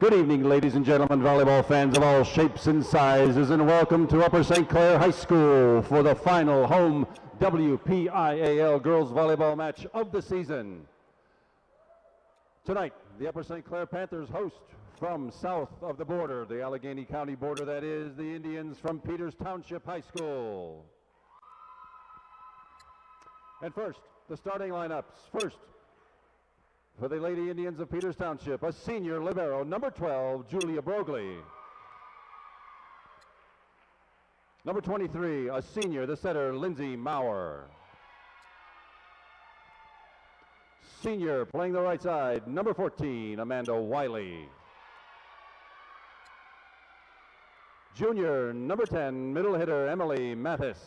Good evening, ladies and gentlemen, volleyball fans of all shapes and sizes, and welcome to Upper St. Clair High School for the final home WPIAL girls volleyball match of the season. Tonight, the Upper St. Clair Panthers host from south of the border, the Allegheny County border, that is, the Indians from Peters Township High School. And first, the starting lineups. First, for the Lady Indians of Peters Township, a senior libero, number 12, Julia Broglie. Number 23, a senior, the setter, Lindsay Maurer. Senior, playing the right side, number 14, Amanda Wiley. Junior, number 10, middle hitter, Emily Mathis.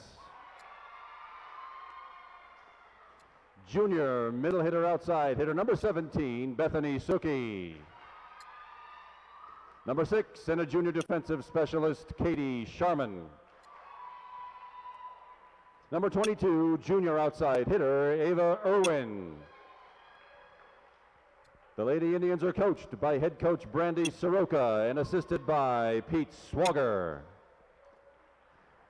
Junior, middle hitter, outside hitter, number 17, Bethany Suki. Number 6, and a junior defensive specialist, Katie Sharman. Number 22, junior outside hitter, Ava Irwin. The Lady Indians are coached by head coach Brandy Soroka and assisted by Pete Swagger.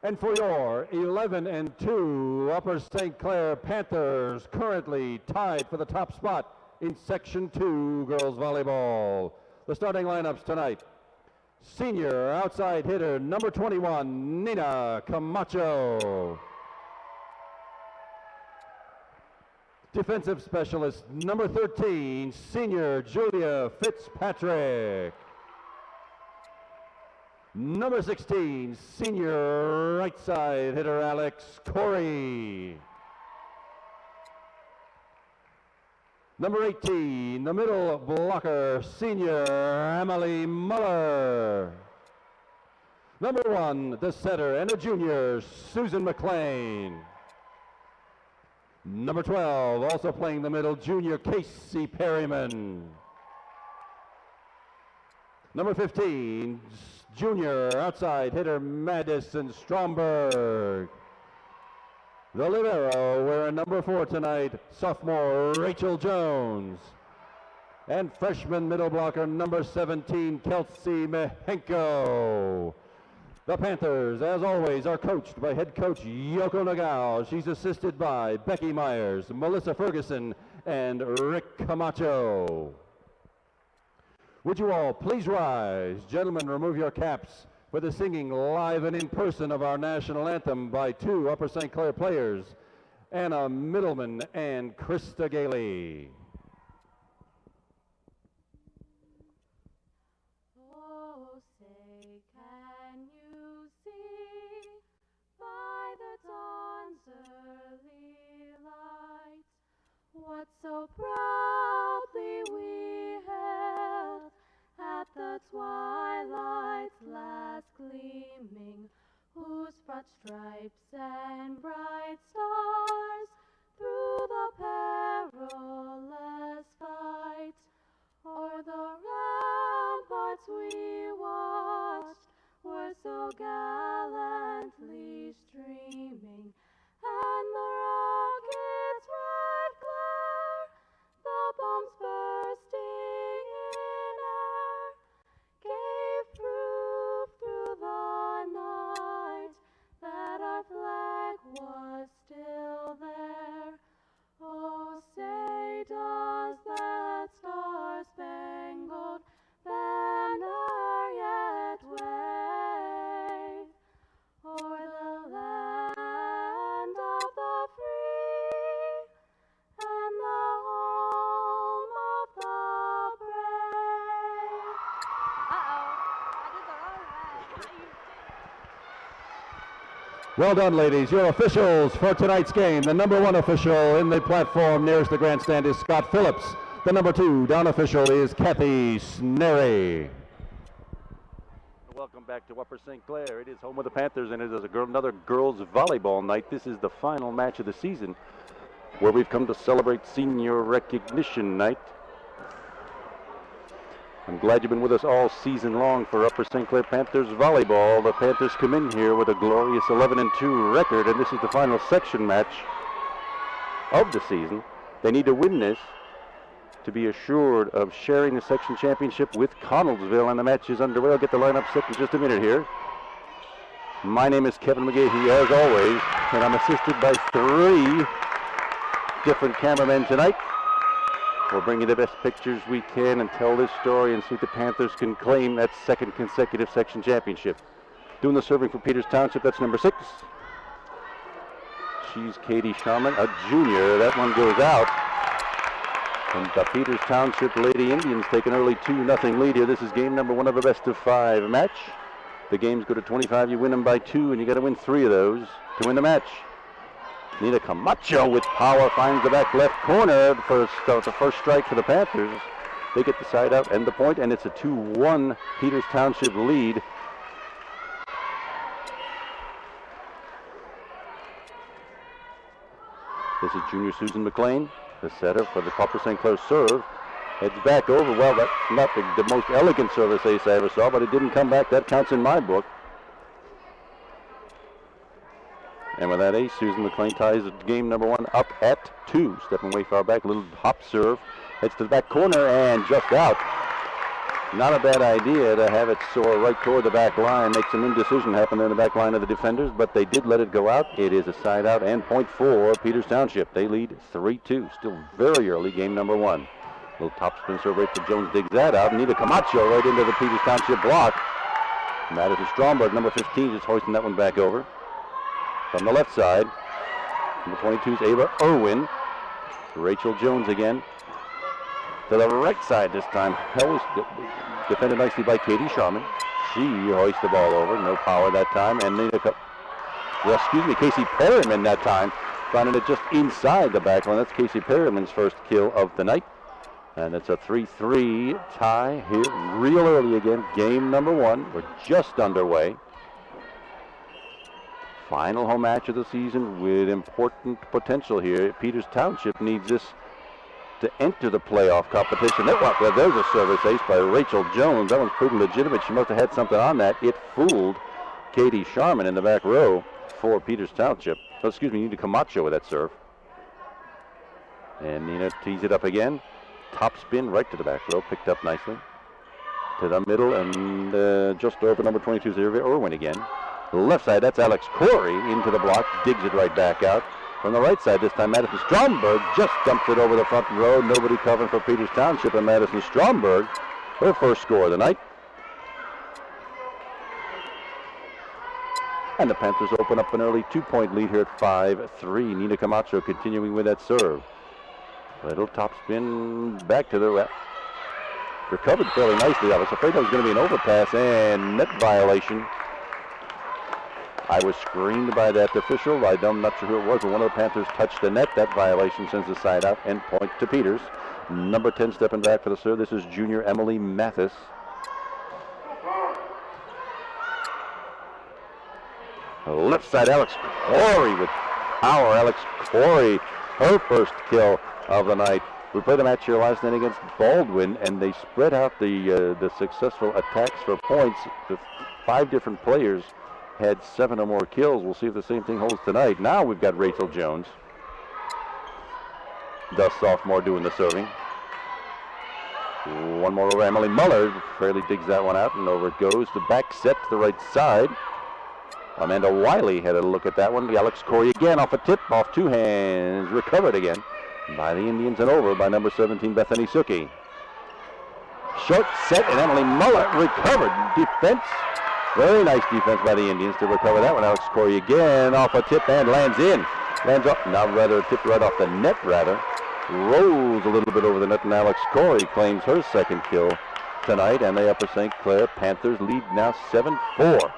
And for your 11-2 Upper St. Clair Panthers, currently tied for the top spot in Section 2 girls volleyball. The starting lineups tonight: senior outside hitter, number 21, Nina Camacho. Defensive specialist, number 13, senior Julia Fitzpatrick. Number 16, senior right side hitter, Alex Corey. Number 18, the middle blocker, senior Emily Muller. Number 1, the setter and a junior, Susan McLean. Number 12, also playing the middle, junior Casey Perryman. Number 15, junior outside hitter, Madison Stromberg. The libero wearing number 4 tonight, sophomore Rachel Jones. And freshman middle blocker, number 17, Kelsey Mehenko. The Panthers, as always, are coached by head coach Yoko Nagao. She's assisted by Becky Myers, Melissa Ferguson, and Rick Camacho. Would you all please rise? Gentlemen, remove your caps for the singing live and in person of our national anthem by 2 Upper St. Clair players, Anna Middleman and Krista Gailey. Oh, say, can you see by the dawn's early light what so proudly we held at the twilight's last gleaming, whose broad stripes and bright stars through the perilous fight o'er the ramparts we watched were so gallantly streaming, and the rocket's red glare, the bombs bursting in air, gave proof through the night that our flag was still there. Oh, say does that star-spangled banner yet wave o'er the land of the free and the home of the brave? I did the wrong way. Well done, ladies. Your officials for tonight's game. The number 1 official in the platform nearest the grandstand is Scott Phillips. The number 2 down official is Kathy Snery. Welcome back to Upper St. Clair. It is home of the Panthers, and it is another girls volleyball night. This is the final match of the season, where we've come to celebrate senior recognition night. I'm glad you've been with us all season long for Upper St. Clair Panthers volleyball. The Panthers come in here with a glorious 11-2 record, and this is the final section match of the season. They need to win this to be assured of sharing the section championship with Connellsville, and the match is underway. I'll get the lineup set in just a minute here. My name is Kevin McGahey, as always, and I'm assisted by 3 different cameramen tonight. We'll bring you the best pictures we can and tell this story and see if the Panthers can claim that second consecutive section championship. Doing the serving for Peters Township, that's number 6. She's Katie Sharman, a junior. That one goes out. And the Peters Township Lady Indians take an early 2-0 lead here. This is game number 1 of a best-of-5 match. The games go to 25. You win them by 2, and you got to win 3 of those to win the match. Nina Camacho with power finds the back left corner. The first strike for the Panthers. They get the side out and the point, and it's a 2-1 Peters Township lead. This is junior Susan McLean, the setter for the Pauper St. Clair serve. Heads back over. Well, that's not the most elegant service ace I ever saw, but it didn't come back. That counts in my book. And with that ace, Susan McLean ties game number 1 up at 2. Stepping way far back, little hop serve. Heads to the back corner and just out. Not a bad idea to have it soar right toward the back line. Make some indecision happen there in the back line of the defenders, but they did let it go out. It is a side out and point for Peters Township. They lead 3-2. Still very early, game number 1. Little top spin serve right for Jones, digs that out. Nita Camacho right into the Peters Township block. Madison Stromberg, number 15, just hoisting that one back over. From the left side, number 22 is Ava Irwin. Rachel Jones again. To the right side this time. That was defended nicely by Katie Sharman. She hoists the ball over. No power that time. And Casey Perryman that time. Finding it just inside the back line. That's Casey Perryman's first kill of the night. And it's a 3-3 tie here real early again. Game number 1. We're just underway. Final home match of the season with important potential here. Peters Township needs this to enter the playoff competition. There's a service ace by Rachel Jones. That one's proven legitimate. She must have had something on that. It fooled Katie Sharman in the back row for Peters Township. Nina Camacho with that serve. And Nina tees it up again. Top spin right to the back row. Picked up nicely. To the middle and just over number 22 is Irwin again. Left side, that's Alex Corey into the block, digs it right back out. From the right side this time, Madison Stromberg just dumps it over the front row. Nobody covering for Peters Township, and Madison Stromberg, her first score of the night. And the Panthers open up an early 2-point lead here at 5-3. Nina Camacho continuing with that serve. Little top spin back to the right. Recovered fairly nicely. I was afraid that was going to be an overpass and net violation. I was screened by that official. I'm not sure who it was, but one of the Panthers touched the net. That violation sends the side out and point to Peters. Number 10 stepping back for the serve. This is junior Emily Mathis. Left side, Alex Corey with power. Alex Corey, her first kill of the night. We played a match here last night against Baldwin, and they spread out the successful attacks for points. The 5 different players had 7 or more kills. We'll see if the same thing holds tonight. Now we've got Rachel Jones, the sophomore, doing the serving. One more over Emily Muller. Fairly digs that one out, and over it goes. The back set to the right side. Amanda Wiley had a look at that one. Alex Corey again off a tip, off 2 hands. Recovered again by the Indians and over by number 17, Bethany Suki. Short set, and Emily Muller recovered. Defense. Very nice defense by the Indians to recover that one. Alex Corey again off a tip and lands in. Lands up, now rather tipped right off the net rather. Rolls a little bit over the net, and Alex Corey claims her second kill tonight, and the Upper St. Clair Panthers lead now 7-4.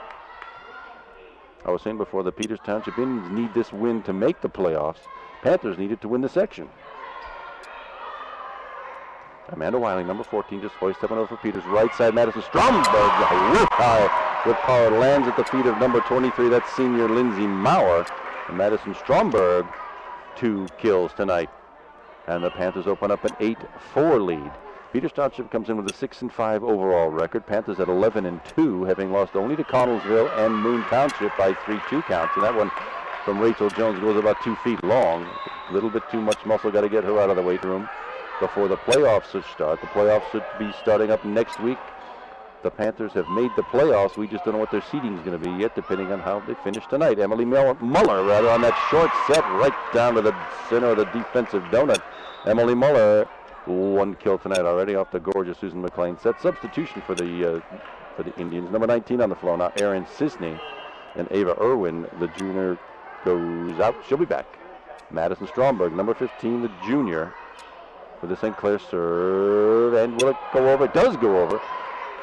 I was saying before, the Peters Township Indians need this win to make the playoffs. Panthers needed to win the section. Amanda Wiley, number 14, just hoists up and over for Peters. Right side, Madison Stromberg, roof high with power, lands at the feet of number 23. That's senior Lindsay Maurer. And Madison Stromberg, 2 kills tonight. And the Panthers open up an 8-4 lead. Peters Township comes in with a 6-5 overall record. Panthers at 11-2, having lost only to Connellsville and Moon Township by 3-2 counts. And that one from Rachel Jones goes about 2 feet long. A little bit too much muscle, got to get her out of the weight room. before the playoffs should start. The playoffs should be starting up next week. The Panthers have made the playoffs. We just don't know what their seeding is going to be yet, depending on how they finish tonight. Emily Muller, on that short set right down to the center of the defensive donut. Emily Muller, 1 kill tonight already off the gorgeous Susan McLean set. Substitution for the Indians. Number 19 on the floor now, Erin Sisney. And Ava Irwin, the junior, goes out. She'll be back. Madison Stromberg, number 15, the junior, with the St. Clair serve. And will it go over? It does go over.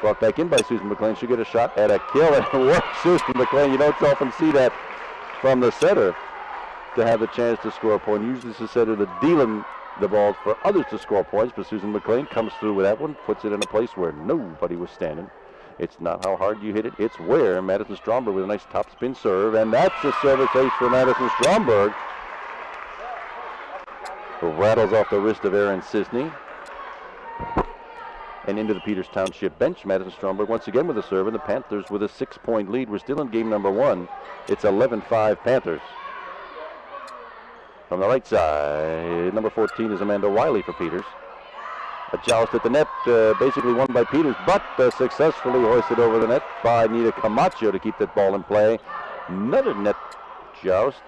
Brought back in by Susan McLean. She'll get a shot at a kill. And it works, Susan McLean. You don't often see that from the setter to have the chance to score a point. Usually it's the setter that's dealing the balls for others to score points, but Susan McLean comes through with that one, puts it in a place where nobody was standing. It's not how hard you hit it, it's where. Madison Stromberg with a nice topspin serve, and that's a service ace for Madison Stromberg. Rattles off the wrist of Erin Sisney. And into the Peters Township bench, Madison Stromberg once again with a serve, and the Panthers with a 6-point lead. We're still in game number 1. It's 11-5 Panthers. From the right side, number 14 is Amanda Wiley for Peters. A joust at the net, basically won by Peters, but successfully hoisted over the net by Nita Camacho to keep that ball in play. Another net joust.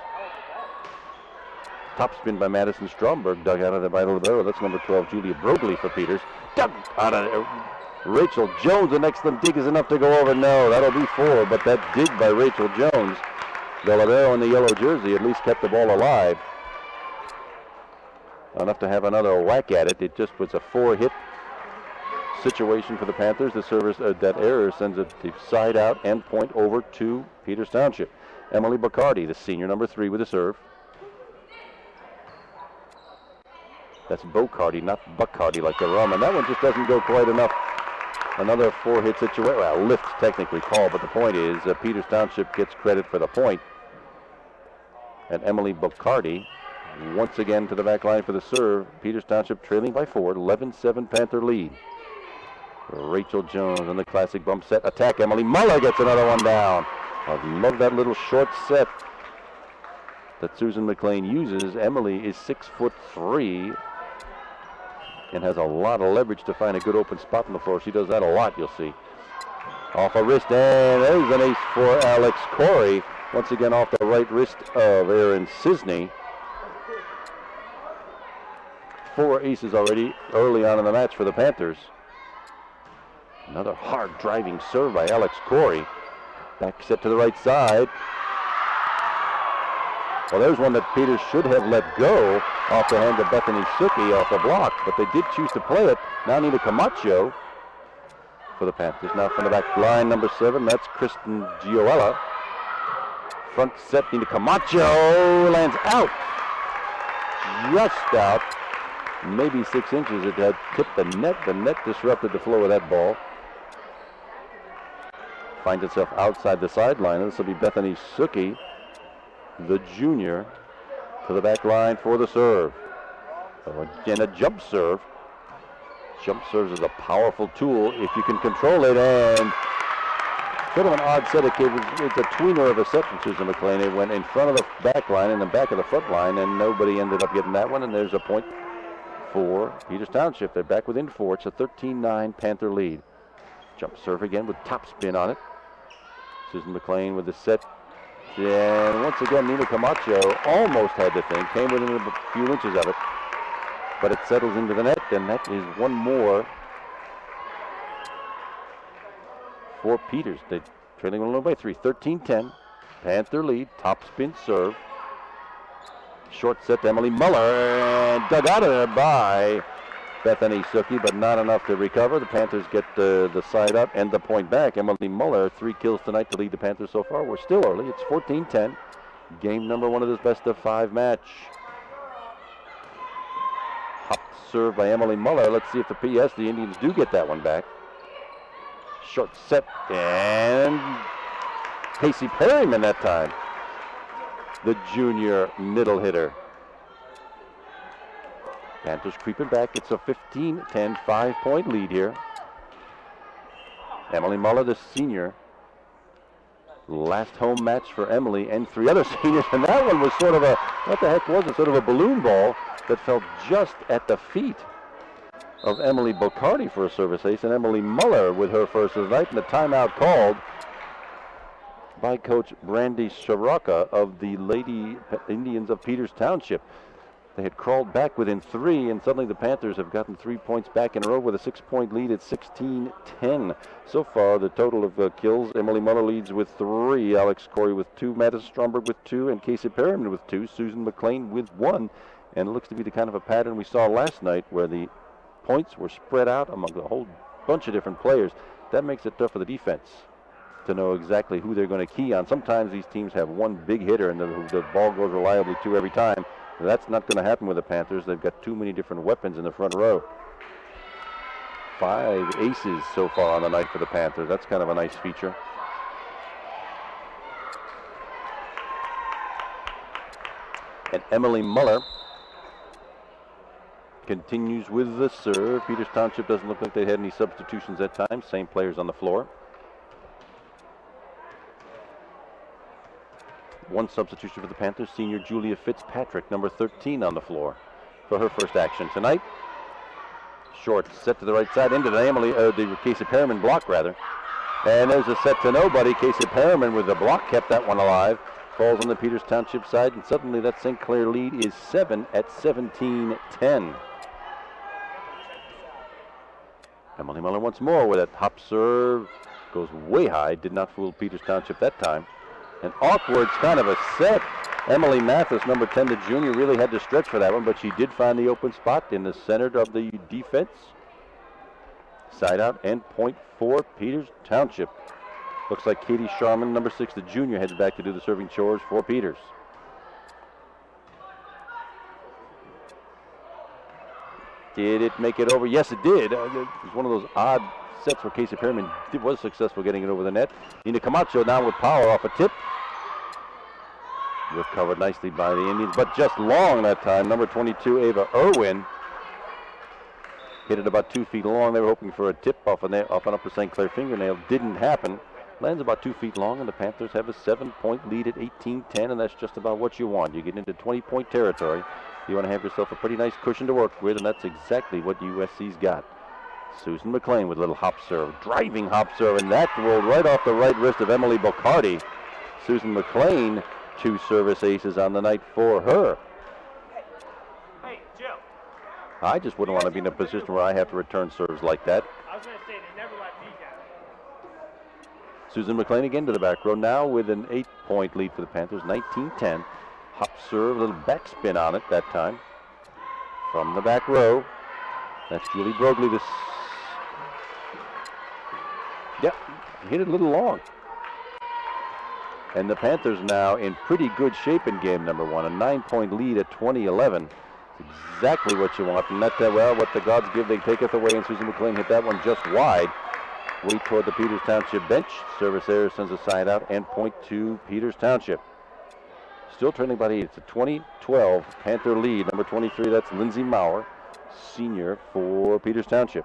Topspin by Madison Stromberg, dug out of there by the libero. That's number 12, Julia Brogley for Peters. Dug out of there. Rachel Jones, the next dig is enough to go over. No, that'll be 4, but that dig by Rachel Jones, the libero in the yellow jersey, at least kept the ball alive. Enough to have another whack at it. It just was a 4-hit situation for the Panthers. The service, that error sends it to side out and point over to Peters Township. Emily Bacardi, the senior, number 3 with a serve. That's Bocardi, not Bacardi like the rum. And that one just doesn't go quite enough. Another 4-hit situation. Well, lift technically called, but the point is Peters Township gets credit for the point. And Emily Bacardi once again to the back line for the serve. Peters Township trailing by 4, 11-7 Panther lead. Rachel Jones on the classic bump set attack. Emily Muller gets another one down. I love that little short set that Susan McLean uses. Emily is 6'3" and has a lot of leverage to find a good open spot on the floor. She does that a lot, you'll see. Off a wrist, and there's an ace for Alex Corey. Once again off the right wrist of Erin Sisney. 4 aces already early on in the match for the Panthers. Another hard driving serve by Alex Corey. Back set to the right side. Well, there's one that Peters should have let go off the hand of Bethany Suki off the block, but they did choose to play it. Now Nina Camacho for the Panthers. Now from the back line, number 7, that's Kristen Gioella. Front set, Nina Camacho lands out. Just out. Maybe 6 inches. It had tipped the net. The net disrupted the flow of that ball. Finds itself outside the sideline. This will be Bethany Suki, the junior, to the back line for the serve. Again, a jump serve. Jump serves is a powerful tool if you can control it, and sort of an odd set. It's a tweener of a set from Susan McLean. It went in front of the back line and the back of the front line, and nobody ended up getting that one, and there's a point for Peters Township. They're back within 4. It's a 13-9 Panther lead. Jump serve again with top spin on it. Susan McLean with the set. And once again, Nina Camacho almost had the thing, came within a few inches of it, but it settles into the net, and that is one more for Peters. They're trailing one by 3, 13-10. Panther lead, top spin serve. Short set to Emily Muller, and dug out of there by Bethany Suki, but not enough to recover. The Panthers get the side up and the point back. Emily Muller, 3 kills tonight to lead the Panthers so far. We're still early. It's 14-10. Game number 1 of this best-of-5 match. Hop serve by Emily Muller. Let's see if the Indians do get that one back. Short set, and Casey Perryman that time, the junior middle hitter. Panthers creeping back. It's a 15-10, 5-point lead here. Emily Muller, the senior. Last home match for Emily and 3 other seniors. And that one was sort of a, what the heck was it? Sort of a balloon ball that fell just at the feet of Emily Bocardi for a service ace, and Emily Muller with her first of the night, and the timeout called by Coach Brandy Sharaka of the Lady Indians of Peters Township. They had crawled back within 3, and suddenly the Panthers have gotten 3 points back in a row with a 6-point lead at 16-10. So far, the total of kills, Emily Muller leads with 3, Alex Corey with 2, Madison Stromberg with 2, and Casey Perriman with 2, Susan McLean with 1. And it looks to be the kind of a pattern we saw last night where the points were spread out among a whole bunch of different players. That makes it tough for the defense to know exactly who they're going to key on. Sometimes these teams have one big hitter and the ball goes reliably to every time. That's not going to happen with the Panthers. They've got too many different weapons in the front row. 5 aces so far on the night for the Panthers. That's kind of a nice feature. And Emily Muller continues with the serve. Peters Township doesn't look like they had any substitutions that time. Same players on the floor. One substitution for the Panthers, senior Julia Fitzpatrick, number 13 on the floor for her first action tonight. Short set to the right side into the Casey Perriman block rather. And there's a set to nobody. Casey Perriman with the block kept that one alive. Falls on the Peters Township side, and suddenly that St. Clair lead is 7 at 17-10. Emily Muller once more with that hop serve. Goes way high. Did not fool Peters Township that time. An awkward kind of a set. Emily Mathis, number 10, the junior, really had to stretch for that one, but she did find the open spot in the center of the defense. Side out and point for Peters Township. Looks like Katie Sharman, number 6, the junior, heads back to do the serving chores for Peters. Did it make it over? Yes, it did. It was one of those odd sets where Casey Perriman was successful getting it over the net. Nina Camacho now with power off a tip. Recovered nicely by the Indians, but just long that time. Number 22, Ava Irwin, hit it about 2 feet long. They were hoping for a tip off an Upper St. Clair fingernail. Didn't happen. Lands about 2 feet long, and the Panthers have a 7-point lead at 18-10, and that's just about what you want. You get into 20-point territory. You want to have yourself a pretty nice cushion to work with, and that's exactly what USC's got. Susan McLean with a little hop serve, driving hop serve, and that rolled right off the right wrist of Emily Bocardi. Susan McLean, 2 service aces on the night for her. Hey, Joe. I just wouldn't want to be in a position where I have to return serves like that. I was going to say, they never let me down. Susan McLean again to the back row, now with an 8-point lead for the Panthers, 19-10. Hop serve, a little backspin on it that time. From the back row, that's Julie Broglie. Yep, hit it a little long. And the Panthers now in pretty good shape in game number 1. A 9-point lead at 20-11. Exactly what you want. And that, well, what the gods give, they taketh away. And Susan McLean hit that one just wide. Way toward the Peters Township bench. Service error sends a side out and point to Peters Township. Still trailing by 8. It's a 20-12 Panther lead. Number 23, that's Lindsay Maurer, senior for Peters Township.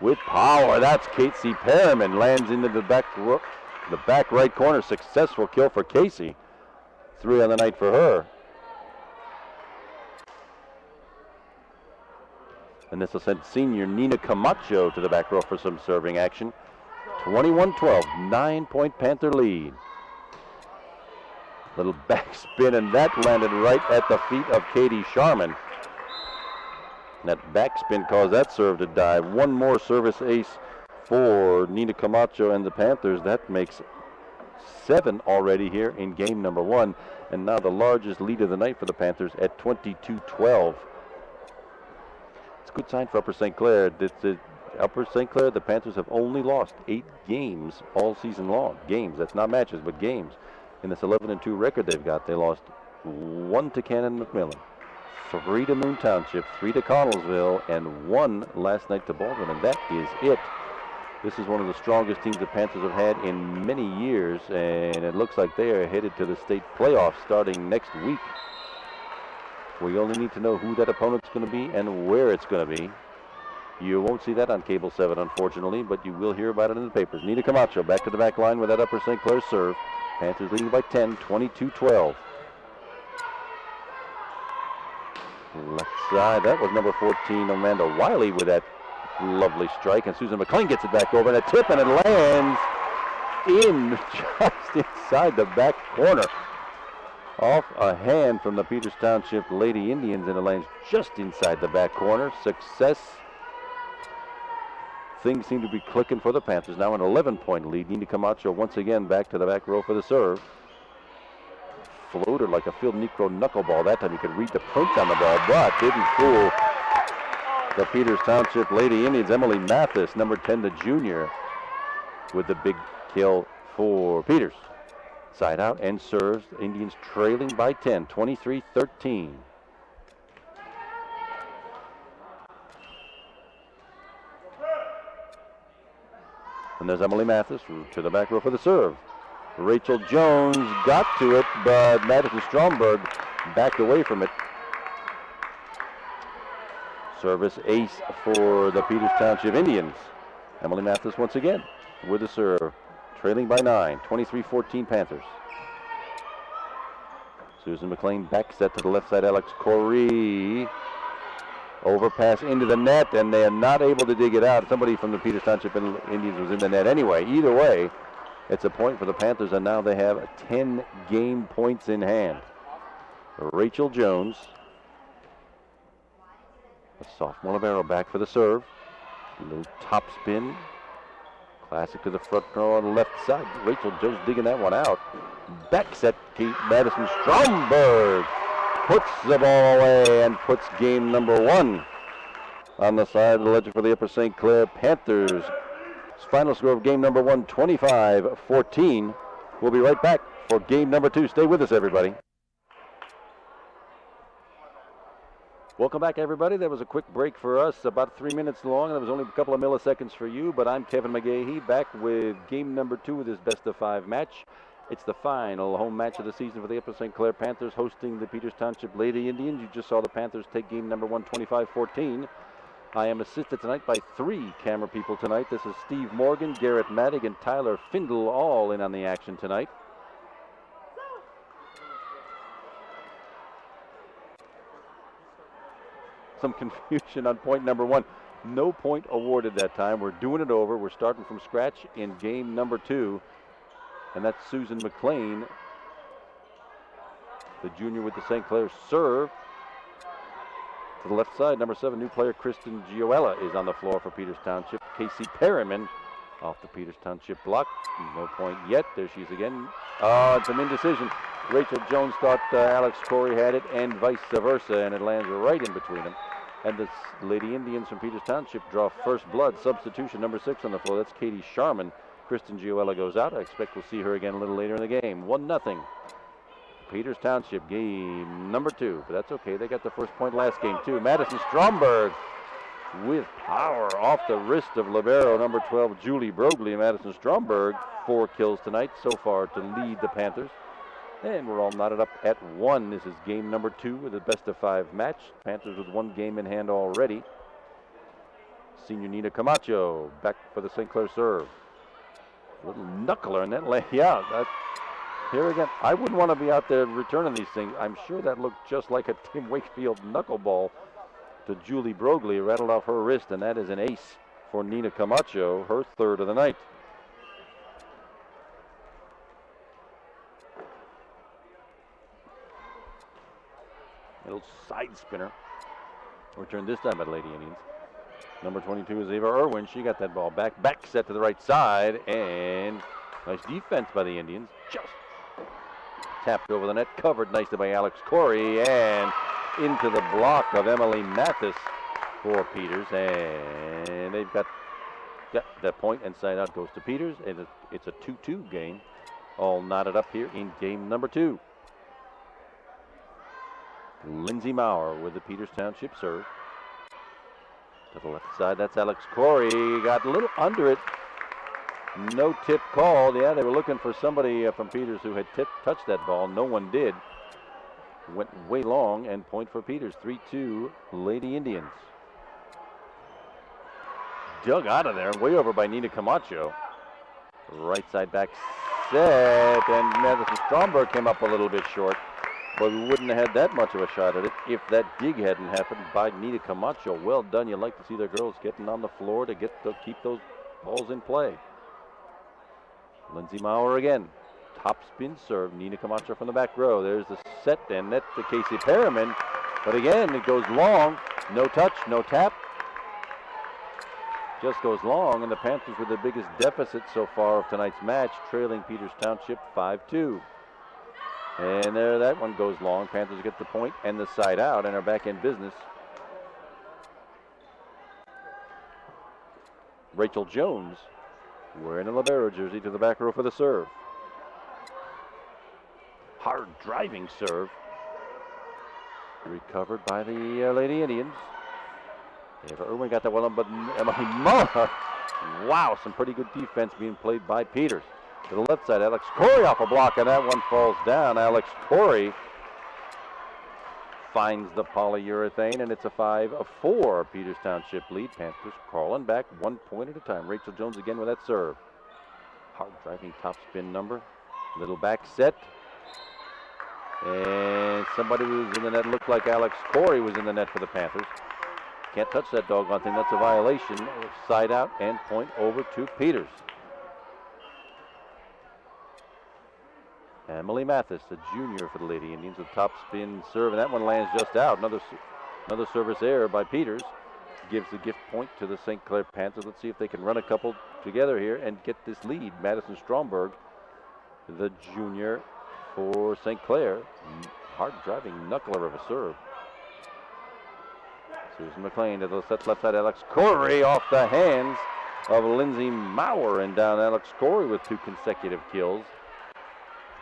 With power, that's Casey Perriman. Lands into the back right corner. Successful kill for Casey. 3 on the night for her. And this will send senior Nina Camacho to the back row for some serving action. 21-12, 9-point Panther lead. Little backspin, and that landed right at the feet of Katie Sharman. That backspin caused that serve to dive. One more service ace for Nina Camacho and the Panthers. That makes 7 already here in game number 1. And now the largest lead of the night for the Panthers at 22-12. It's a good sign for Upper St. Clair. Upper St. Clair, the Panthers have only lost 8 games all season long. Games, that's not matches, but games. In this 11-2 record they've got, they lost 1 to Cannon McMillan, 3 to Moon Township, 3 to Connellsville, and 1 last night to Baldwin, and that is it. This is one of the strongest teams the Panthers have had in many years, and it looks like they are headed to the state playoffs starting next week. We only need to know who that opponent's going to be and where it's going to be. You won't see that on Cable 7, unfortunately, but you will hear about it in the papers. Nina Camacho back to the back line with that Upper St. Clair serve. Panthers leading by 10, 22-12. Left side, that was number 14, Amanda Wiley, with that lovely strike. And Susan McLean gets it back over, and a tip, and it lands in just inside the back corner. Off a hand from the Peters Township Lady Indians, and it lands just inside the back corner. Success. Things seem to be clicking for the Panthers. Now an 11-point lead. Nina Camacho once again back to the back row for the serve. Floater like a Field Necro knuckleball. That time you could read the print on the ball, but didn't fool the Peters Township Lady Indians. Emily Mathis, number 10, the junior, with the big kill for Peters. Side out and serves. Indians trailing by 10, 23-13. And there's Emily Mathis to the back row for the serve. Rachel Jones got to it, but Madison Stromberg backed away from it. Service ace for the Peters Township Indians. Emily Mathis once again with the serve. Trailing by 9, 23-14 Panthers. Susan McLean back set to the left side. Alex Corey. Overpass into the net, and they are not able to dig it out. Somebody from the Peters Township Indians was in the net anyway. Either way, it's a point for the Panthers, and now they have 10 game points in hand. Rachel Jones, a sophomore libero, back for the serve. A little top spin. Classic to the front row on the left side. Rachel Jones digging that one out. Back set, Kate Madison Stromberg puts the ball away and puts game number 1 on the side of the ledger for the Upper St. Clair Panthers. Final score of game number 1, 25-14. We'll be right back for game number 2. Stay with us, everybody. Welcome back, everybody. That was a quick break for us, about 3 minutes long. There was only a couple of milliseconds for you, but I'm Kevin McGahee, back with game number 2 of this best-of-5 match. It's the final home match of the season for the Upper St. Clair Panthers hosting the Peters Township Lady Indians. You just saw the Panthers take game number 1, 25-14. I am assisted tonight by 3 camera people tonight. This is Steve Morgan, Garrett Maddig, and Tyler Findle, all in on the action tonight. Some confusion on point number 1. No point awarded that time. We're doing it over. We're starting from scratch in game number 2. And that's Susan McLean, the junior, with the St. Clair serve. To the left side, number 7, new player Kristen Gioella is on the floor for Peters Township. Casey Perriman off the Peters Township block. No point yet. There she is again. It's an indecision. Rachel Jones thought Alex Corey had it, and vice versa, and it lands right in between them. And the Lady Indians from Peters Township draw first blood. Substitution, number 6 on the floor. That's Katie Sharman. Kristen Gioella goes out. I expect we'll see her again a little later in the game. 1-0. Peters Township, game number 2. But that's okay. They got the first point last game, too. Madison Stromberg with power off the wrist of libero number 12, Julie Broglie. Madison Stromberg, 4 kills tonight so far to lead the Panthers. And we're all knotted up at 1. This is game number 2 of the best-of-5 match. Panthers with 1 game in hand already. Senior Nina Camacho back for the St. Clair serve. Little knuckler, and then here again, I wouldn't want to be out there returning these things. I'm sure that looked just like a Tim Wakefield knuckleball to Julie Broglie. Rattled off her wrist, and that is an ace for Nina Camacho, her 3rd of the night. Little side spinner. Return this time by the Lady Indians. Number 22 is Ava Irwin. She got that ball back. Back set to the right side. And nice defense by the Indians. Just tapped over the net. Covered nicely by Alex Corey. And into the block of Emily Mathis for Peters. And they've got that point, and side out goes to Peters. And it's a 2-2 game. All knotted up here in game number 2. Lindsay Maurer with the Peters Township serve. To the left side, that's Alex Corey. Got a little under it. No tip called. Yeah, they were looking for somebody from Peters who had touched that ball. No one did. Went way long, and point for Peters. 3-2 Lady Indians. Dug out of there, way over by Nina Camacho. Right side back set, and Madison Stromberg came up a little bit short. But we wouldn't have had that much of a shot at it. if that dig hadn't happened by Nina Camacho. Well done. You like to see the girls getting on the floor to keep those balls in play. Lindsay Maurer again. Top spin serve. Nina Camacho from the back row. There's the set, and that's to Casey Perriman. But again, it goes long. No touch, no tap. Just goes long, and the Panthers with the biggest deficit so far of tonight's match, trailing Peters Township 5-2. And there, that one goes long. Panthers get the point and the side out and are back in business. Rachel Jones wearing a libero jersey to the back row for the serve. Hard driving serve. Recovered by the Lady Indians. Eva Irwin got that one, but Emily Muller. Wow, some pretty good defense being played by Peters. To the left side, Alex Corey off a block, and that one falls down. Alex Corey finds the polyurethane, and it's a 5-4 Peters Township lead. Panthers crawling back 1 point at a time. Rachel Jones again with that serve. Hard driving top spin number. Little back set. And somebody was in the net. Looked like Alex Corey was in the net for the Panthers. Can't touch that doggone thing. That's a violation. Side out and point over to Peters. Emily Mathis, a junior for the Lady Indians, with top spin serve, and that one lands just out. Another service error by Peters gives the gift point to the St. Clair Panthers. Let's see if they can run a couple together here and get this lead. Madison Stromberg, the junior for St. Clair, hard driving knuckler of a serve. Susan McLean to the left side. Alex Corey off the hands of Lindsay Maurer, and down Alex Corey with 2 consecutive kills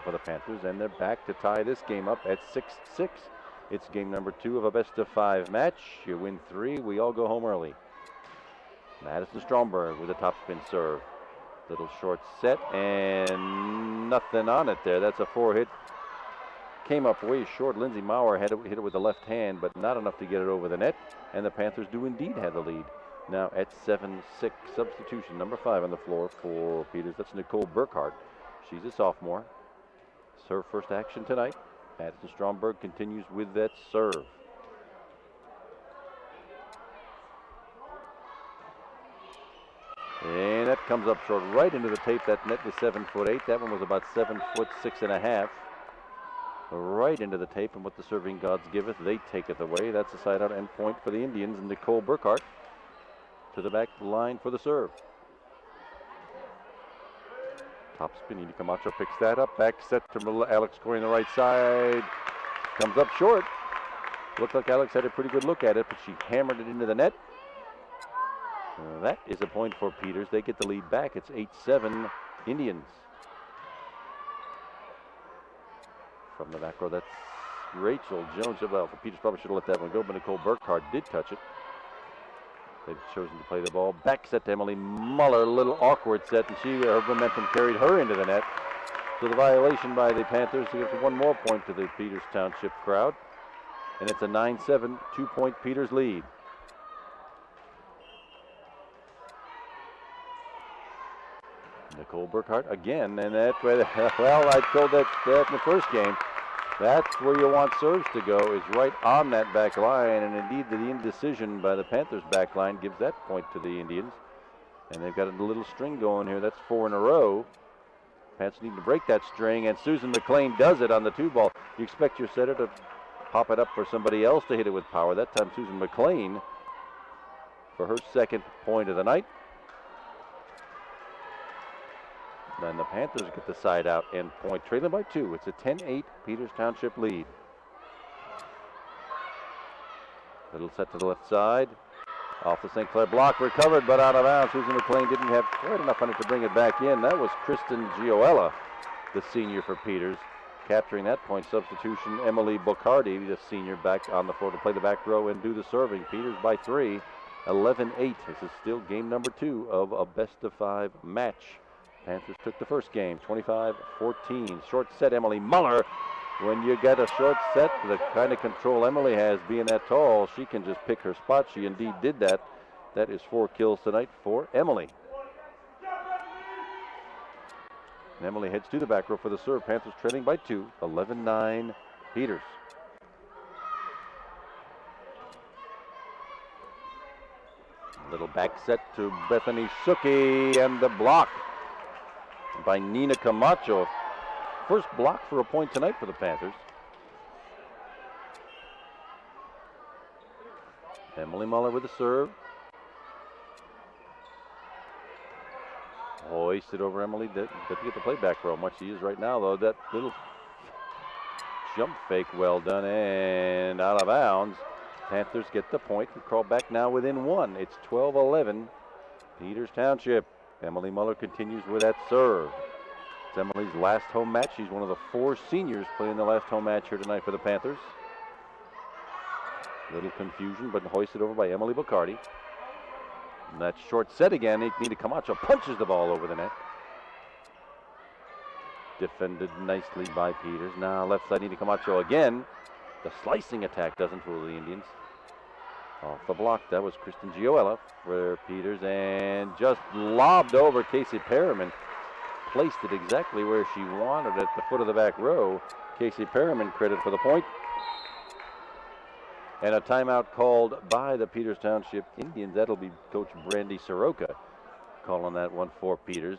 for the Panthers, and they're back to tie this game up at 6-6. It's game number 2 of a best-of-5 match. You win 3, we all go home early. Madison Stromberg with a top spin serve. Little short set, and nothing on it there. That's a 4-hit. Came up way short. Lindsay Maurer hit it with the left hand, but not enough to get it over the net, and the Panthers do indeed have the lead. Now at 7-6, substitution number 5 on the floor for Peters. That's Nicole Burkhart. She's a sophomore. It's her first action tonight. Madison Stromberg continues with that serve. And that comes up short, right into the tape. That net was 7'8". That one was about 7'6½". Right into the tape, and what the serving gods giveth, they taketh away. That's a side out end point for the Indians. And Nicole Burkhart to the back line for the serve. Top spin, Nina Camacho picks that up. Back set to Alex Corey on the right side. Comes up short. Looked like Alex had a pretty good look at it, but she hammered it into the net. That is a point for Peters. They get the lead back. It's 8-7 Indians. From the back row, that's Rachel Jones. Well, Peters probably should have let that one go, but Nicole Burkhart did touch it. They've chosen to play the ball. Back set to Emily Muller. A little awkward set, and her momentum carried her into the net. So the violation by the Panthers gives 1 more point to the Peters Township crowd. And it's a 9-7, 2-point Peters lead. Nicole Burkhart again, and that's where, well, I told that in the first game. That's where you want serves to go, is right on that back line, and indeed the indecision by the Panthers back line gives that point to the Indians. And they've got a little string going here. That's 4 in a row. Panthers need to break that string, and Susan McLean does it on the 2 ball. You expect your setter to pop it up for somebody else to hit it with power. That time Susan McLean for her 2nd point of the night. Then the Panthers get the side out and point, trailing by 2. It's a 10-8 Peters Township lead. Little set to the left side. Off the St. Clair block, recovered but out of bounds. Susan McLean didn't have quite enough on it to bring it back in. That was Kristen Gioella, the senior for Peters, capturing that point. Substitution, Emily Bocardi, the senior, back on the floor to play the back row and do the serving. Peters by 3, 11-8. This is still game number 2 of a best-of-5 match. Panthers took the first game, 25-14. Short set, Emily Muller. When you get a short set, the kind of control Emily has, being that tall, she can just pick her spot. She indeed did that. That is 4 kills tonight for Emily. And Emily heads to the back row for the serve. Panthers trailing by 2, 11-9 Peters. Little back set to Bethany Suki, and the block by Nina Camacho. First block for a point tonight for the Panthers. Emily Muller with the serve. Hoisted over Emily. Didn't get the playback row much she is right now, though. That little jump fake well done and out of bounds. Panthers get the point and crawl back now within one. It's 12-11. Peters Township. Emily Muller continues with that serve. It's Emily's last home match. She's one of the 4 seniors playing the last home match here tonight for the Panthers. Little confusion, but hoisted over by Emily Bacardi. And that short set again. Nina Camacho punches the ball over the net. Defended nicely by Peters. Now left side Nina Camacho again. The slicing attack doesn't fool the Indians. Off the block, that was Kristen Gioella for Peters, and just lobbed over Casey Perriman. Placed it exactly where she wanted it, at the foot of the back row. Casey Perriman credit for the point. And a timeout called by the Peters Township Indians. That'll be Coach Brandy Soroka calling that one for Peters.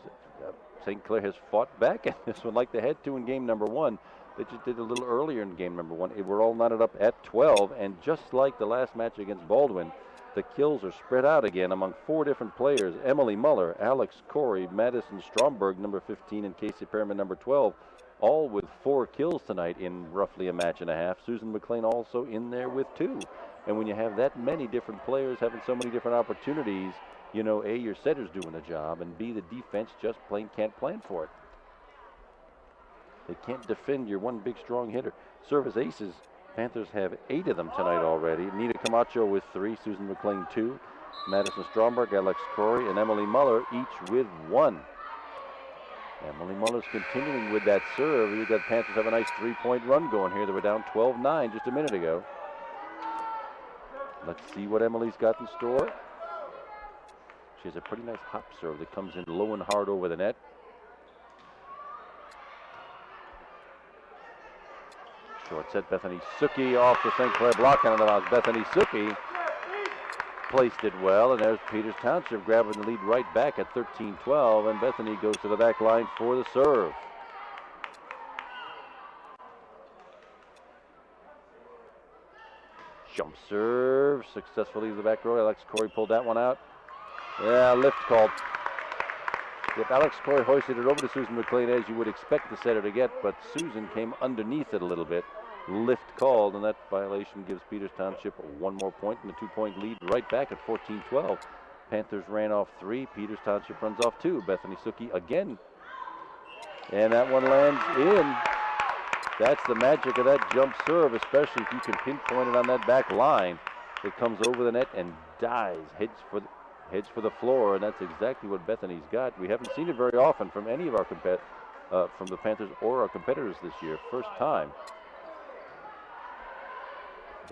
St. Clair has fought back in this one like they had to in game number 1. They just did a little earlier in game number 1. We're all knotted up at 12, and just like the last match against Baldwin, the kills are spread out again among 4 different players. Emily Muller, Alex Corey, Madison Stromberg, number 15, and Casey Perriman, number 12, all with 4 kills tonight in roughly a match and a half. Susan McLean also in there with 2. And when you have that many different players having so many different opportunities, you know, A, your setter's doing the job, and B, the defense just plain can't plan for it. They can't defend your one big strong hitter. Service aces, Panthers have 8 of them tonight already. Nina Camacho with 3, Susan McLean 2, Madison Stromberg, Alex Corey, and Emily Muller each with 1. Emily Muller's continuing with that serve. The Panthers have a nice 3-point run going here. They were down 12-9 just a minute ago. Let's see what Emily's got in store. She has a pretty nice hop serve that comes in low and hard over the net. Short set, Bethany Suki off the St. Clair block, and it allows Bethany Suki. Placed it well, and there's Peters Township grabbing the lead right back at 13-12, and Bethany goes to the back line for the serve. Jump serve, successfully to the back row. Alex Corey pulled that one out. Yeah, lift called. Yep, Alex Corey hoisted it over to Susan McLean, as you would expect the setter to get, but Susan came underneath it a little bit. Lift called, and that violation gives Peters Township 1 more point and a 2-point lead right back at 14-12. Panthers ran off 3. Peters Township runs off 2. Bethany Suki again. And that one lands in. That's the magic of that jump serve, especially if you can pinpoint it on that back line. It comes over the net and dies, heads for the floor, and that's exactly what Bethany's got. We haven't seen it very often from any of our from the Panthers or our competitors this year. First time.